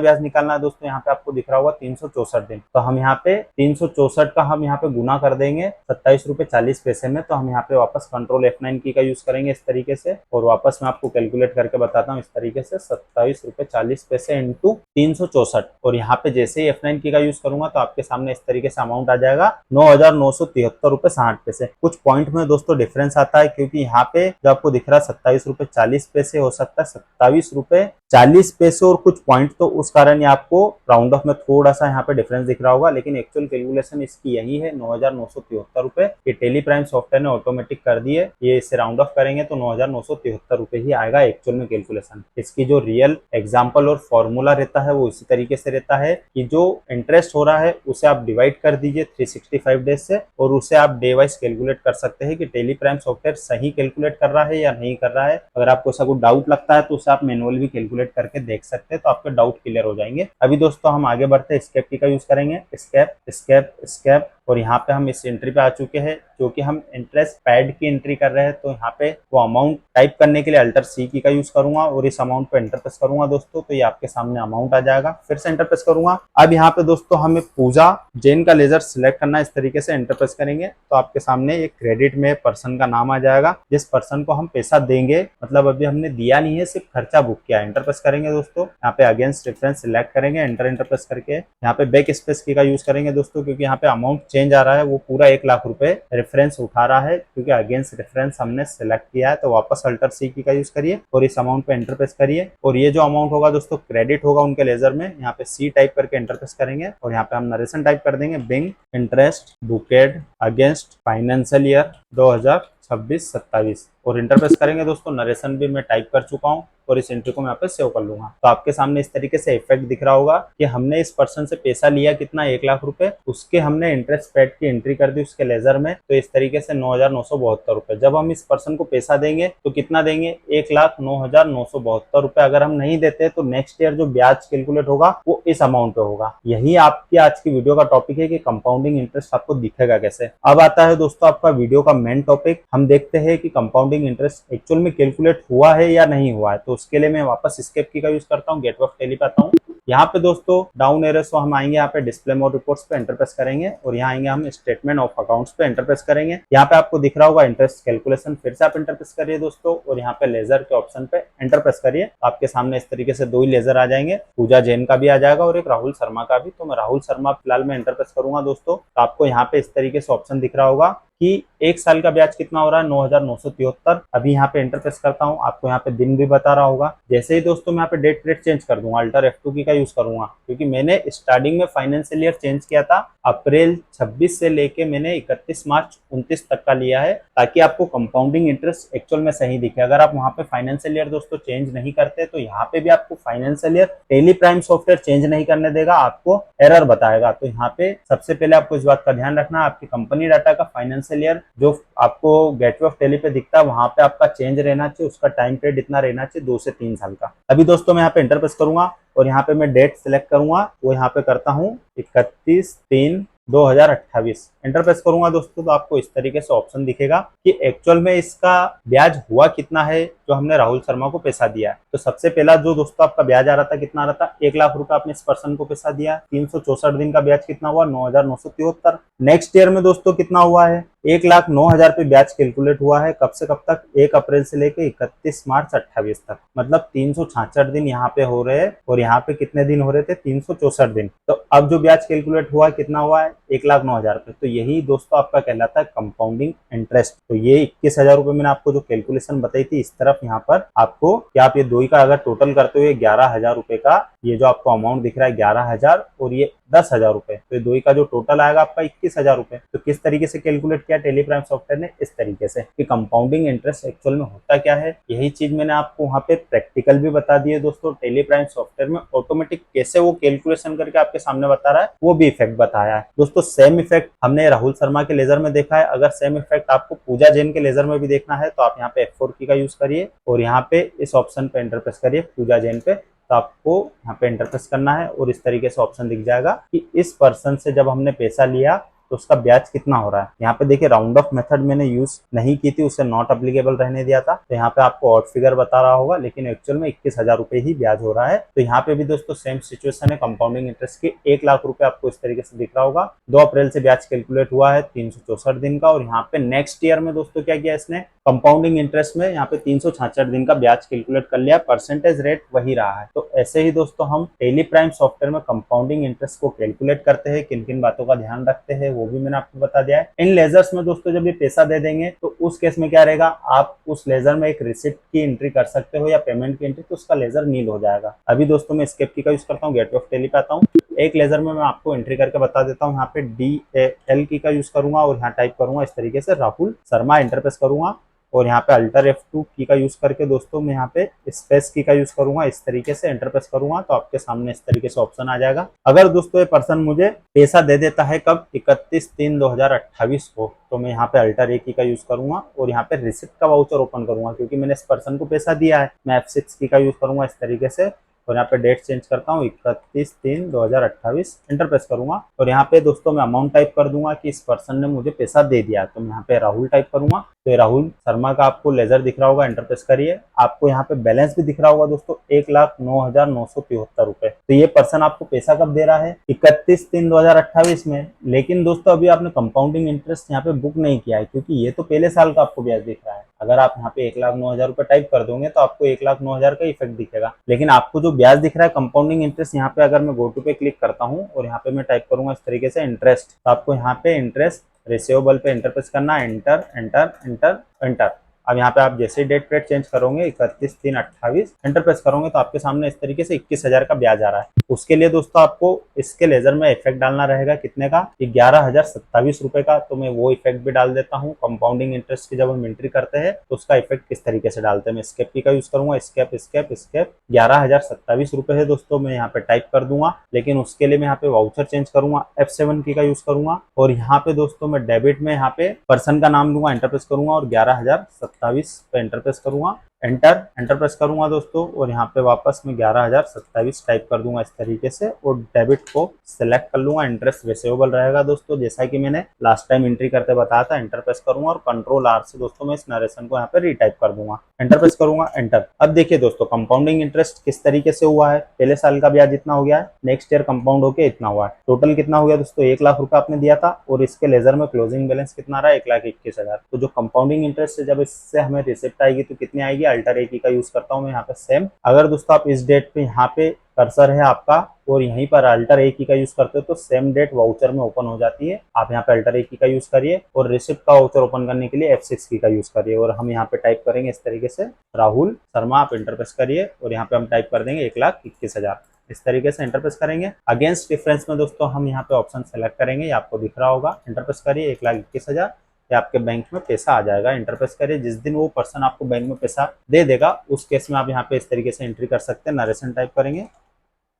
ब्याज निकालना है दोस्तों, यहाँ पे आपको दिख रहा होगा 364 दिन, तो हम यहाँ पे 364 का हम यहाँ पे गुना कर देंगे 27 रुपए 40 पैसे में। तो हम यहाँ पे वापस कंट्रोल F9 की का यूज करेंगे इस तरीके से और वापस मैं आपको कैलकुलेट करके बताता हूँ इस तरीके से 27 रुपए 40 पैसे इंटू 364 और यहाँ पे जैसे ही F9 की का यूज करूंगा तो आपके सामने इस तरीके से अमाउंट आ जाएगा 9,973 रुपए 60 पैसे। कुछ पॉइंट में दोस्तों डिफरेंस आता है क्योंकि यहाँ पे जो आपको दिख रहा है 27 रुपए 40 पैसे हो सकता है 27 रुपए 40 पैसे और कुछ पॉइंट, तो उस कारण ये आपको राउंड ऑफ में थोड़ा सा यहाँ पे डिफरेंस दिख रहा होगा, लेकिन एक्चुअल कैलकुलेशन इसकी यही है 9,973 रुपए। ये टेली प्राइम सॉफ्टवेयर ने ऑटोमेटिक कर दिए, ये इसे राउंड ऑफ करेंगे तो 9,973 रुपए ही आएगा एक्चुअल में कैलकुलेशन। इसकी जो रियल एग्जाम्पल और फॉर्मूला रहता है वो इसी तरीके से रहता है कि जो इंटरेस्ट हो रहा है उसे आप डिवाइड कर दीजिए 365 डेज से और उसे आप डे वाइज कैलकुलेट कर सकते हैं कि टेली प्राइम सॉफ्टवेयर सही कैलकुलेट कर रहा है या नहीं कर रहा है। अगर आपको ऐसा कोई डाउट लगता है तो उसे आप मैनुअल भी कैलकुलेट करके देख सकते हैं, तो आपके डाउट क्लियर हो जाएंगे। अभी दोस्तों हम आगे बढ़ते हैं, एस्केप की का यूज करेंगे, एस्केप एस्केप एस्केप और यहाँ पे हम इस एंट्री पे आ चुके हैं, जो कि हम इंटरेस्ट पेड की एंट्री कर रहे हैं। तो यहाँ पे वो अमाउंट टाइप करने के लिए अल्टर सी की का यूज करूंगा और इस अमाउंट पे एंटर प्रेस करूंगा दोस्तों, तो ये आपके सामने अमाउंट आ जाएगा। फिर से एंटर प्रेस करूंगा। अब यहाँ पे दोस्तों हमें पूजा जैन का लेजर सिलेक्ट करना है। इस तरीके से एंटर प्रेस करेंगे तो आपके सामने एक क्रेडिट में पर्सन का नाम आ जाएगा, जिस पर्सन को हम पैसा देंगे, मतलब अभी हमने दिया नहीं है, सिर्फ खर्चा बुक किया। एंटर प्रेस करेंगे दोस्तों, यहाँ पे अगेंस्ट रेफरेंस सिलेक्ट करेंगे, एंटर प्रेस करके यहाँ पे बैक स्पेस की का यूज करेंगे दोस्तों, क्योंकि यहाँ पे अमाउंट चेंज आ रहा है, वो पूरा 1 लाख रुपए रेफरेंस उठा रहा है, क्योंकि अगेंस्ट रेफरेंस हमने सिलेक्ट किया है। तो वापस अल्टर सी की का यूज करिए और इस अमाउंट पे एंटर प्रेस करिए और ये जो अमाउंट होगा दोस्तों क्रेडिट होगा उनके लेजर में। यहाँ पे सी टाइप करके एंटर प्रेस करेंगे और यहाँ पे हम नरेशन टाइप कर देंगे, bank interest booked against financial year 2026-27 और इंटर प्रेस करेंगे दोस्तों। नरेशन भी मैं टाइप कर चुका हूँ और इस एंट्री को मैं यहाँ पे सेव कर लूंगा। तो आपके सामने इस तरीके से इफेक्ट दिख रहा होगा कि हमने इस पर्सन से पैसा लिया कितना, 1 लाख रुपए, उसके हमने इंटरेस्ट पेड की एंट्री कर दी उसके लेजर में। तो इस तरीके से 9,972 रुपए। जब हम इस पर्सन को पैसा देंगे तो कितना देंगे, 1,09,972 रुपए। अगर हम नहीं देते तो नेक्स्ट ईयर जो ब्याज कैलकुलेट होगा वो इस अमाउंट पे होगा। यही आपकी आज की वीडियो का टॉपिक है कि कंपाउंडिंग इंटरेस्ट आपको दिखेगा कैसे। अब आता है दोस्तों आपका वीडियो का मेन टॉपिक। हम देखते हैं कि कंपाउंडिंग इंटरेस्ट एक्चुअल में कैलकुलेट हुआ है या नहीं हुआ है। तो उसके लिए मैं वापस एस्केप की का यूज करता हूँ, गेटवे ऑफ टैली पे आता हूँ। यहाँ पे दोस्तों डाउन एरो से हम आएंगे, यहाँ पे डिस्प्ले मोर रिपोर्ट्स पे एंटर प्रेस करेंगे और यहाँ आएंगे हम स्टेटमेंट ऑफ अकाउंट्स पे एंटर प्रेस करेंगे। यहाँ पे आपको दिख रहा होगा इंटरेस्ट कैलकुलेशन, फिर से आप एंटर प्रेस करिए दोस्तों और यहाँ पे लेजर के ऑप्शन पे एंटर प्रेस करिए। आपके सामने इस तरीके से 2 ही लेजर आ जाएंगे, पूजा जैन का भी आ जाएगा और एक राहुल शर्मा का भी। तो मैं राहुल शर्मा फिलहाल में एंटर प्रेस करूंगा दोस्तों। तो आपको यहाँ पे इस तरीके से ऑप्शन दिख रहा होगा कि 1 साल का ब्याज कितना हो रहा है, 9,973। अभी यहाँ पे एंटर प्रेस करता हूँ, आपको यहाँ पे दिन भी बता रहा होगा। जैसे ही दोस्तों मैं यहाँ पे डेट चेंज कर दूंगा, अल्टर F2 की का यूज करूंगा, क्योंकि मैंने स्टार्टिंग में फाइनेंशियल ईयर चेंज किया था, अप्रैल 26 से लेके मैंने 31 मार्च 29 तक का लिया है, ताकि आपको कंपाउंडिंग इंटरेस्ट एक्चुअल में सही दिखे। अगर आप वहां पे फाइनेंशियल ईयर दोस्तों चेंज नहीं करते तो यहाँ पे भी आपको financial year tally prime software change नहीं करने देगा, आपको एरर बताएगा। तो यहाँ पे सबसे पहले आपको इस बात का ध्यान रखना, आपकी कंपनी डाटा का फाइनेंशियल ईयर जो आपको गेटवे ऑफ टैली पे दिखता है वहां पे आपका चेंज रहना चाहिए, उसका टाइम पीरियड इतना रहना चाहिए 2 से 3 साल का। अभी दोस्तों मैं यहाँ पे एंटर प्रेस करूंगा और यहाँ पे मैं डेट सिलेक्ट करूंगा, वो यहाँ पे करता हूँ 31/3/2028। एंटर प्रेस करूंगा दोस्तों तो आपको इस तरीके से ऑप्शन दिखेगा कि एक्चुअल में इसका ब्याज हुआ कितना है जो हमने राहुल शर्मा को पैसा दिया है। तो सबसे पहला जो दोस्तों आपका ब्याज आ रहा था, कितना आ रहा था, 1 लाख रुपए आपने इस पर्सन को पैसा दिया। 364 दिन का ब्याज कितना हुआ, 9,973। नेक्स्ट ईयर में दोस्तों कितना हुआ है, 1,09,000 पे ब्याज कैलकुलेट हुआ है। कब से कब तक, 1 अप्रैल से लेके 31 मार्च 28 तक, मतलब 366 दिन यहाँ पे हो रहे हैं और यहाँ पे कितने दिन हो रहे थे, 364 दिन। तो अब जो ब्याज कैलकुलेट हुआ है कितना हुआ है, 1,09,000 पे। तो यही दोस्तों आपका कहलाता है कंपाउंडिंग इंटरेस्ट। तो ये 21,000 रुपए मैंने आपको जो कैलकुलेशन बताई थी, इस तरफ यहाँ पर आपको क्या आप ये 2 का अगर टोटल करते हुए 11,000 रुपए का ये जो आपको अमाउंट दिख रहा है 11,000 और ये 10,000 रुपए, तो ये 2 का जो टोटल आएगा आपका 21,000 रुपए। तो किस तरीके से कैलकुलेट किया टैली प्राइम सॉफ्टवेयर ने, इस तरीके से कि कंपाउंडिंग इंटरेस्ट एक्चुअल में होता क्या है। यही चीज मैंने आपको वहाँ पे प्रैक्टिकल भी बता दी है दोस्तों। टैली प्राइम सॉफ्टवेयर में ऑटोमेटिक कैसे वो कैलकुलेशन करके आपके सामने बता रहा है, वो भी इफेक्ट बताया है दोस्तों। सेम इफेक्ट हमने राहुल शर्मा के लेजर में देखा है। अगर सेम इफेक्ट आपको पूजा जैन के लेजर में भी देखना है तो आप यहाँ पे F4 की का यूज करिए और यहाँ पे इस ऑप्शन पे एंटर प्रेस करिए पूजा जैन पे। तो आपको यहाँ पे एंटर प्रेस करना है और इस तरीके से ऑप्शन दिख जाएगा कि इस पर्सन से जब हमने पैसा लिया तो उसका ब्याज कितना हो रहा है। यहाँ पे देखिए राउंड ऑफ मेथड मैंने यूज नहीं की थी, उसे नॉट अप्लीकेबल रहने दिया था। तो यहाँ पे आपको ऑड फिगर बता रहा होगा, लेकिन एक्चुअल में 21,000 रुपए ही ब्याज हो रहा है। तो यहाँ पे भी दोस्तों सेम सिचुएशन है, कंपाउंडिंग इंटरेस्ट की 1 लाख रुपए आपको इस तरीके से दिख रहा होगा। 2 अप्रैल से ब्याज कैलकुलेट हुआ है 364 दिन का और यहाँ पे नेक्स्ट ईयर में दोस्तों क्या किया इसने, कंपाउंडिंग इंटरेस्ट में यहाँ पे 366 दिन का ब्याज कैलकुलेट कर लिया, परसेंटेज रेट वही रहा है। तो ऐसे ही दोस्तों हम टैली प्राइम सॉफ्टवेयर में कंपाउंडिंग इंटरेस्ट को कैलकुलेट करते हैं, किन किन बातों का ध्यान रखते हैं वो भी मैंने आपको बता दिया है। इन लेजर्स में दोस्तों जब ये पैसा दे देंगे तो उस केस में क्या रहेगा, आप उस लेजर में एक रिसिप्ट की एंट्री कर सकते हो या पेमेंट की एंट्री, तो उसका लेजर नील हो जाएगा। अभी दोस्तों मैं एस्केप की का यूज करता हूँ, गेटवे ऑफ टैली पे आता हूँ। एक लेजर में मैं आपको एंट्री करके बता देता हूँ। यहाँ पे DAL की का यूज करूंगा और यहाँ टाइप करूंगा इस तरीके से राहुल शर्मा, एंटर प्रेस करूंगा और यहाँ पे अल्टर F2 की का यूज करके दोस्तों मैं यहाँ पे स्पेस की का यूज करूंगा, इस तरीके से एंटर प्रेस करूंगा तो आपके सामने इस तरीके से ऑप्शन आ जाएगा। अगर दोस्तों ये पर्सन मुझे पैसा दे देता है कब, 31/3/2028 को, तो मैं यहाँ पे अल्टर A की का यूज करूंगा और यहाँ पे रिसिप्ट का वाउचर ओपन करूंगा, क्योंकि मैंने इस पर्सन को पैसा दिया है। मैं F6 की का यूज करूंगा इस तरीके से और यहाँ पे डेट चेंज करता हूँ 31/3/2028, एंटर प्रेस करूंगा और यहाँ पे दोस्तों मैं अमाउंट टाइप कर दूंगा कि इस पर्सन ने मुझे पैसा दे दिया, तो मैं यहाँ पे राहुल टाइप करूंगा। तो ये राहुल शर्मा का आपको लेजर दिख रहा होगा, एंटर प्रेस करिए। आपको यहाँ पे बैलेंस भी दिख रहा होगा दोस्तों 1,09,973 रुपए। तो ये पर्सन आपको पैसा कब दे रहा है? 31/3/2028 में। लेकिन दोस्तों अभी आपने कंपाउंडिंग इंटरेस्ट यहाँ पे बुक नहीं किया है, क्योंकि ये तो पहले साल का आपको ब्याज दिख रहा है। अगर आप यहाँ पे 1,09,000 रुपए टाइप कर दोगे तो आपको 1,09,000 का इफेक्ट दिखेगा। लेकिन आपको जो ब्याज दिख रहा है कंपाउंडिंग इंटरेस्ट, यहाँ पे अगर मैं गो टू पे क्लिक करता हूँ और यहाँ पे मैं टाइप करूंगा इस तरीके से इंटरेस्ट, तो आपको यहाँ पे इंटरेस्ट रिसीवेबल पे एंटर प्रेस करना है, एंटर एंटर एंटर एंटर। अब यहाँ पे आप जैसे डेट पेड चेंज करोगे 31/3/28 एंटर प्रेस करोगे तो आपके सामने इस तरीके से 21,000 का ब्याज आ रहा है। उसके लिए दोस्तों आपको इसके लेजर में इफेक्ट डालना रहेगा, कितने का? 11,027 रुपए का। तो मैं वो इफेक्ट भी डाल देता हूँ। कंपाउंडिंग इंटरेस्ट की जब हम एंट्री करते हैं तो उसका इफेक्ट किस तरीके से डालते हैं, मैं स्केप की का यूज करूंगा, स्केप स्केप स्केप। 11,027 रुपए है दोस्तों, मैं यहाँ पे टाइप कर दूंगा। लेकिन उसके लिए मैं यहाँ पे वाउचर चेंज करूंगा, F7 की का यूज करूंगा और यहाँ पे दोस्तों मैं डेबिट में यहाँ पे पर्सन का नाम दूंगा, एंटर प्रेस करूंगा और 11,027 पे एंटर प्रेस करूंगा, एंटर प्रेस करूंगा दोस्तों और यहाँ पे वापस मैं 11,027 टाइप कर दूंगा इस तरीके से और डेबिट को सिलेक्ट कर लूंगा। इंटरेस्ट रिसीवेबल रहेगा दोस्तों, जैसा कि मैंने लास्ट टाइम एंट्री करते बताया था। एंटर प्रेस करूंगा और कंट्रोल R से दोस्तों मैं इस नरेशन को यहाँ पे रीटाइप कर दूंगा, एंटर प्रेस करूंगा, एंटर। अब देखिए दोस्तों कंपाउंडिंग इंटरेस्ट किस तरीके से हुआ है। पहले साल का ब्याज इतना हो गया है, नेक्स्ट ईयर कंपाउंड होकर इतना हुआ है। टोटल कितना हो गया दोस्तों? 1,00,000 रुपए आपने दिया था और इसके लेजर में क्लोजिंग बैलेंस कितना रहा? 1,21,000। तो जो कंपाउंडिंग इंटरेस्ट है, जब इससे हमें रिसिप्ट आएगी तो कितनी आएगी? अल्टर ए की का यूज करता हूँ मैं यहाँ पे सेम। अगर दोस्तों आप इस डेट पे यहाँ पे कर्सर है आपका और यहीं पर अल्टर ए की का यूज करते हो तो सेम डेट वाउचर में ओपन हो जाती है। आप यहाँ पे अल्टर ए की का यूज करिए और रिसिप्ट का वाउचर ओपन करने के लिए F6 की का यूज करिए और हम यहाँ पे टाइप करेंगे इस तरीके से राहुल शर्मा। आप एंटर प्रेस करिए और यहाँ पे हम टाइप कर देंगे 1,21,000, इस तरीके से एंटर प्रेस करेंगे। अगेंस्ट डिफरेंस में दोस्तों हम यहाँ पे ऑप्शन सेलेक्ट करेंगे, ये आपको दिख रहा होगा, एंटर प्रेस करिए 1,21,000, आपके बैंक में पैसा आ जाएगा। एंटर प्रेस करिए। जिस दिन वो पर्सन आपको बैंक में पैसा दे देगा उस केस में आप यहाँ पे इस तरीके से एंट्री कर सकते हैं। नरेशन टाइप करेंगे,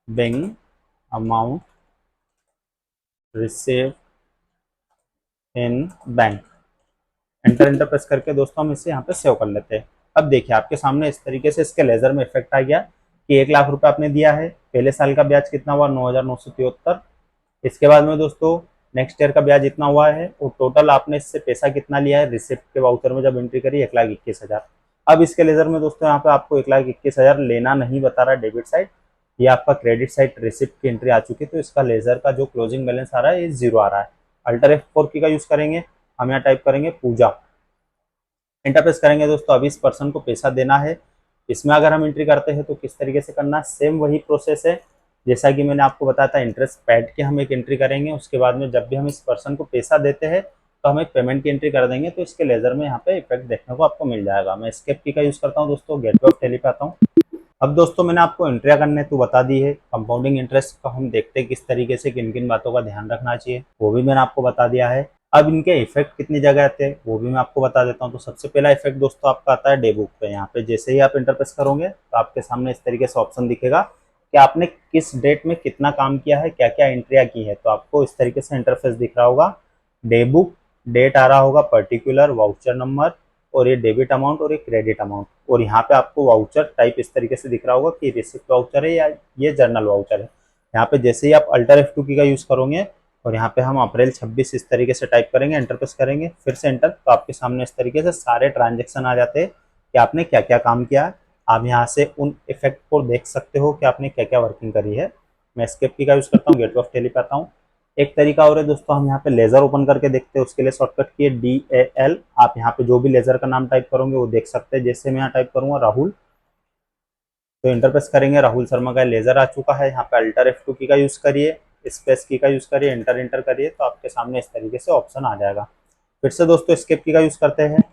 bank amount receive in bank, enter press करके दोस्तों हम इसे यहाँ पे सेव कर लेते हैं। अब देखिए आपके सामने इस तरीके से इसके लेजर में इफेक्ट आ गया कि 1,00,000 रुपए आपने दिया है, पहले साल का ब्याज कितना हुआ? 9,973। इसके बाद में दोस्तों नेक्स्ट ईयर का ब्याज इतना हुआ है और टोटल आपने इससे पैसा कितना लिया है रिसिप्ट के वाउचर में जब एंट्री करी? 1,21,000। अब इसके लेजर में दोस्तों यहाँ पे आपको 1,21,000 लेना नहीं बता रहा डेबिट साइड, ये आपका क्रेडिट साइड रिसिप्ट की एंट्री आ चुकी है, तो इसका लेजर का जो क्लोजिंग बैलेंस आ रहा है ये 0 आ रहा है। अल्टर F4 की का यूज करेंगे, हम यहाँ टाइप करेंगे पूजा, एंटर प्रेस करेंगे दोस्तों। अभी इस पर्सन को पैसा देना है। इसमें अगर हम एंट्री करते हैं तो किस तरीके से करना है? सेम वही प्रोसेस है जैसा कि मैंने आपको बताया था। इंटरेस्ट पैड के हम एक एंट्री करेंगे, उसके बाद में जब भी हम इस पर्सन को पैसा देते हैं तो हम एक पेमेंट की एंट्री कर देंगे, तो इसके लेजर में यहाँ पे इफेक्ट देखने को आपको मिल जाएगा। मैं एस्केप की का यूज करता हूँ दोस्तों, गेटवे ऑफ टैली पे आता हूँ। अब दोस्तों मैंने आपको एंट्रिया करने तो बता दी है। कंपाउंडिंग इंटरेस्ट का हम देखते हैं किस तरीके से किन किन बातों का ध्यान रखना चाहिए, वो भी मैंने आपको बता दिया है। अब इनके इफेक्ट कितनी जगह आते हैं वो भी मैं आपको बता देता हूँ। तो सबसे पहला इफेक्ट दोस्तों आपका आता है डे बुक पे। यहाँ पे जैसे ही आप एंटर प्रेस करोगे तो आपके सामने इस तरीके से ऑप्शन दिखेगा कि आपने किस डेट में कितना काम किया है, क्या क्या एंट्रिया की है। तो आपको इस तरीके से इंटरफेस दिख रहा होगा, डे बुक, डेट आ रहा होगा, पर्टिकुलर, वाउचर नंबर और ये डेबिट अमाउंट और ये क्रेडिट अमाउंट। और यहाँ पे आपको वाउचर टाइप इस तरीके से दिख रहा होगा कि रिसिप्ट वाउचर है या ये जर्नल वाउचर है। यहाँ पे जैसे ही आप अल्टर F2 की का यूज करोगे और यहाँ पे हम अप्रैल 26 इस तरीके से टाइप करेंगे, एंटर प्रेस करेंगे, फिर से एंटर, तो आपके सामने इस तरीके से सारे ट्रांजेक्शन आ जाते हैं कि आपने क्या क्या काम किया है। आप यहाँ से उन इफेक्ट को देख सकते हो कि आपने क्या क्या वर्किंग करी है। मैं एस्केप की का यूज करता हूँ, गेटवे ऑफ टैली पे आता हूँ। एक तरीका और है दोस्तों, हम यहाँ पे लेजर ओपन करके देखते हैं। उसके लिए शॉर्टकट की DAL, आप यहाँ पे जो भी लेजर का नाम टाइप करोगे वो देख सकते हैं। जैसे मैं यहाँ टाइप करूंगा राहुल, तो इंटर प्रेस करेंगे, राहुल शर्मा का लेजर आ चुका है। यहाँ पे अल्टर F2 की का यूज करिए, स्पेस की का यूज करिए, एंटर करिए, तो आपके सामने इस तरीके से ऑप्शन आ जाएगा। फिर से दोस्तों एस्केप की का यूज करते हैं।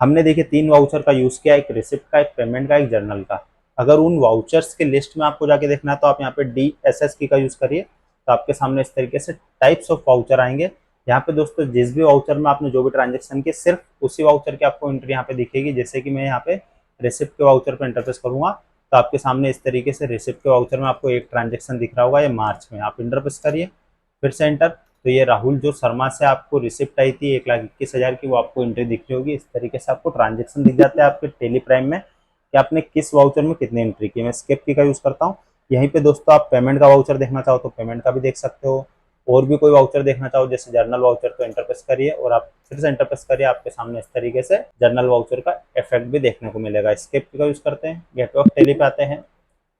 हमने देखिए 3 वाउचर का यूज किया, एक रिसिप्ट का, एक पेमेंट का, एक जर्नल का। अगर उन वाउचर्स के लिस्ट में आपको जाके देखना है तो आप यहाँ पे DSS की का यूज करिए, तो आपके सामने इस तरीके से टाइप्स ऑफ वाउचर आएंगे। यहाँ पे दोस्तों जिस भी वाउचर में आपने जो भी ट्रांजेक्शन की, सिर्फ उसी वाउचर की आपको एंट्री यहाँ पे दिखेगी। जैसे कि मैं यहाँ पे रिसिप्ट के वाउचर पे इंटरप्रेस करूंगा तो आपके सामने इस तरीके से रिसिप्ट के वाउचर में आपको एक ट्रांजेक्शन दिख रहा होगा, ये मार्च में। आप इंटरप्रेस करिए, फिर से एंटर, तो ये राहुल जो शर्मा से आपको रिसिप्ट आई थी 1,21,000 की, वो आपको एंट्री दिख रही होगी। इस तरीके से आपको ट्रांजेक्शन दिख जाता है आपके टेली प्राइम में कि आपने किस वाउचर में कितनी एंट्री की। मैं स्केप की का यूज करता हूँ, यहीं पे दोस्तों आप पेमेंट का वाउचर देखना चाहो तो पेमेंट का भी देख सकते हो, और भी कोई वाउचर देखना चाहो जैसे जर्नल वाउचर तो एंटर प्रेस करिए और आप फिर से एंटर प्रेस करिए, आपके सामने इस तरीके से जर्नल वाउचर का इफेक्ट भी देखने को मिलेगा। एस्केप का यूज करते हैं, गेटवे ऑफ टैली पे आते हैं।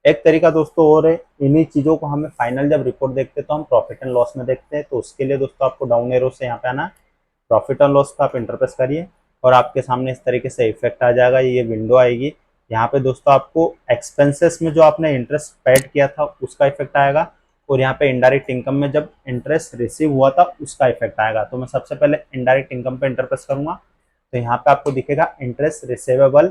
एक तरीका दोस्तों और है, इन्हीं चीजों को हमें फाइनल जब रिपोर्ट देखते हैं तो हम प्रॉफिट एंड लॉस में देखते हैं, तो उसके लिए दोस्तों आपको डाउन एरो से यहाँ पे आना, प्रॉफिट एंड लॉस का आप इंटर प्रेस करिए और आपके सामने इस तरीके से इफेक्ट आ जाएगा, ये विंडो आएगी। यहाँ पे दोस्तों आपको एक्सपेंसेस में जो आपने इंटरेस्ट पेड किया था उसका इफेक्ट आएगा, और यहाँ पे इनडायरेक्ट इनकम में जब इंटरेस्ट रिसीव हुआ था उसका इफेक्ट आएगा। तो मैं सबसे पहले इनडायरेक्ट इनकम पे इंटर प्रेस करूंगा, तो यहाँ पे आपको दिखेगा इंटरेस्ट रिसीवेबल,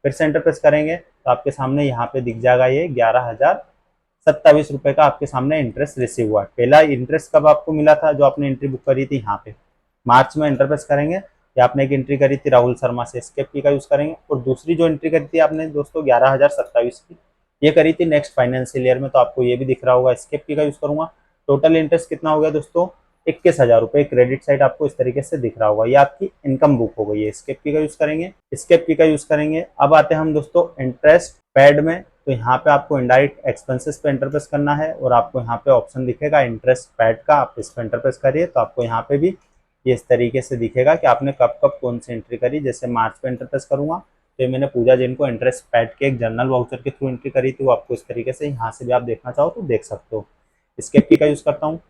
फिर से एंटर प्रेस करेंगे तो आपके सामने यहाँ पे दिख जाएगा ये 11,027 रुपए का आपके सामने इंटरेस्ट रिसीव हुआ। पहला इंटरेस्ट कब आपको मिला था जो आपने एंट्री बुक करी थी, यहाँ पे मार्च में एंटर प्रेस करेंगे। या आपने एक एंट्री करी थी राहुल शर्मा से, एस्केप की का यूज करेंगे, और दूसरी जो एंट्री करी थी आपने दोस्तों 11,027 की, ये करी थी नेक्स्ट फाइनेंशियल ईयर में, तो आपको ये भी दिख रहा होगा। एस्केप की का यूज करूंगा, टोटल इंटरेस्ट कितना हो गया दोस्तों 21,000 रुपए, क्रेडिट साइड आपको इस तरीके से दिख रहा होगा, ये आपकी इनकम बुक हो गई है। स्केप की का यूज करेंगे, स्केप की का यूज करेंगे। अब आते हैं हम दोस्तों इंटरेस्ट पेड में, तो यहाँ पे आपको इनडायरेक्ट एक्सपेंसेस पे एंटर प्रेस करना है और आपको यहाँ पे ऑप्शन दिखेगा इंटरेस्ट पेड का, आप इस पे एंटर प्रेस करिए तो आपको यहाँ पे भी ये इस तरीके से दिखेगा कि आपने कब कब कौन सी एंट्री करी। जैसे मार्च पे एंटर प्रेस करूंगा तो ये मैंने पूजा जैन को इंटरेस्ट पेड के एक जर्नल वाउचर के थ्रू एंट्री करी थी, वो आपको इस तरीके से यहाँ से भी आप देखना चाहो तो देख सकते हो। स्केप की का यूज करता हूँ,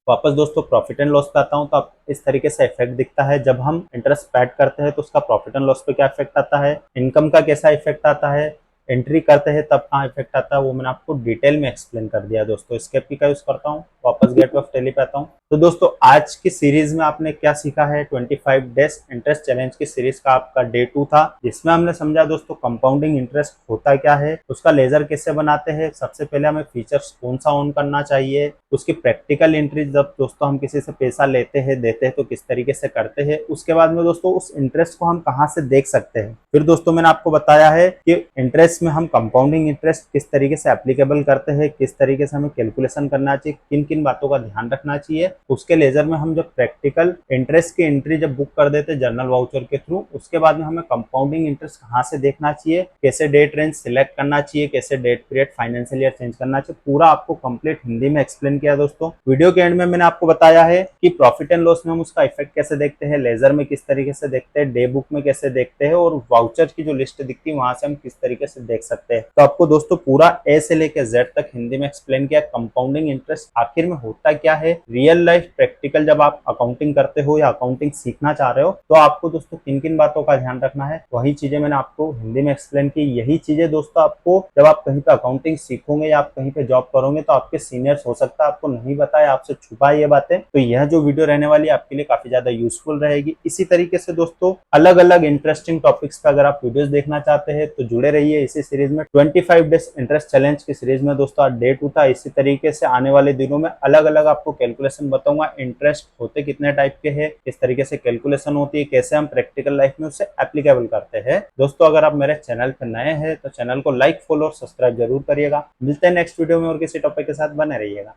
वापस दोस्तों प्रॉफिट एंड लॉस पे आता हूँ, तो आप इस तरीके से इफेक्ट दिखता है। जब हम इंटरेस्ट पेड करते हैं तो उसका प्रॉफिट एंड लॉस पे क्या इफेक्ट आता है, इनकम का कैसा इफेक्ट आता है, एंट्री करते हैं तब कहाँ इफेक्ट आता है, वो मैंने आपको डिटेल में एक्सप्लेन कर दिया दोस्तों। स्केप की का यूज करता हूँ, वापस गेटवे ऑफ टैली पे आता हूँ। तो दोस्तों आज की सीरीज में आपने क्या सीखा है, 25 डेज इंटरेस्ट चैलेंज की सीरीज का आपका डे 2 था, जिसमें हमने समझा दोस्तों कंपाउंडिंग इंटरेस्ट होता क्या है, उसका लेजर कैसे बनाते हैं, सबसे पहले हमें फीचर्स कौन सा ऑन करना चाहिए, उसकी प्रैक्टिकल एंट्री जब दोस्तों हम किसी से पैसा लेते हैं देते हैं तो किस तरीके से करते हैं, उसके बाद में दोस्तों उस इंटरेस्ट को हम कहाँ से देख सकते हैं। फिर दोस्तों मैंने आपको बताया है कि इंटरेस्ट में हम कंपाउंडिंग इंटरेस्ट किस तरीके से एप्लीकेबल करते हैं, किस तरीके से हमें कैलकुलेशन करना चाहिए, किन किन बातों का ध्यान रखना चाहिए। उसके लेजर में हम जब प्रैक्टिकल इंटरेस्ट की एंट्री जब बुक कर देते जर्नल वाउचर के थ्रू, उसके बाद में हमें कंपाउंडिंग इंटरेस्ट कहाँ से देखना चाहिए, कैसे डेट रेंज सिलेक्ट करना चाहिए, कैसे date period financial year change करना चाहिए, पूरा आपको कंप्लीट हिंदी में एक्सप्लेन किया दोस्तों। वीडियो के एंड में मैंने आपको बताया है कि प्रॉफिट एंड लॉस में हम उसका इफेक्ट कैसे देखते हैं, लेजर में किस तरीके से देखते हैं, डे बुक में कैसे देखते हैं, और वाउचर की जो लिस्ट दिखती है वहां से हम किस तरीके से देख सकते हैं। तो आपको दोस्तों पूरा ए से लेकर जेड तक हिंदी में एक्सप्लेन किया कंपाउंडिंग इंटरेस्ट आखिर में होता क्या है, रियल लाइफ प्रैक्टिकल जब आप अकाउंटिंग करते हो या अकाउंटिंग सीखना चाह रहे हो तो आपको दोस्तों किन किन बातों का ध्यान रखना है, वही चीजें मैंने आपको हिंदी में एक्सप्लेन की। यही चीजें दोस्तों आपको जब आप कहीं पे अकाउंटिंग सीखोगे या आप कहीं पे जॉब करोगे तो आपके सीनियर्स हो सकता है आपको नहीं बताए, आपसे छुपाए ये बातें, तो यह जो वीडियो रहने वाली है आपके लिए काफी ज्यादा यूजफुल रहेगी। इसी तरीके से दोस्तों अलग अलग इंटरेस्टिंग टॉपिक्स पे अगर आप वीडियोस देखना चाहते हैं तो जुड़े रहिए इसी सीरीज में। 25 डेज इंटरेस्ट चैलेंज की सीरीज में दोस्तों आज डे 2 था। इसी तरीके से आने वाले दिनों में अलग अलग आपको कैलकुलेशन बताऊंगा, इंटरेस्ट होते कितने टाइप के हैं, किस तरीके से कैलकुलेशन होती है, कैसे हम प्रैक्टिकल लाइफ में उसे एप्लीकेबल करते हैं। दोस्तों अगर आप मेरे चैनल पर नए हैं तो चैनल को लाइक, फॉलो और सब्सक्राइब जरूर करिएगा। मिलते हैं नेक्स्ट वीडियो में और किसी टॉपिक के साथ, बने रहिएगा।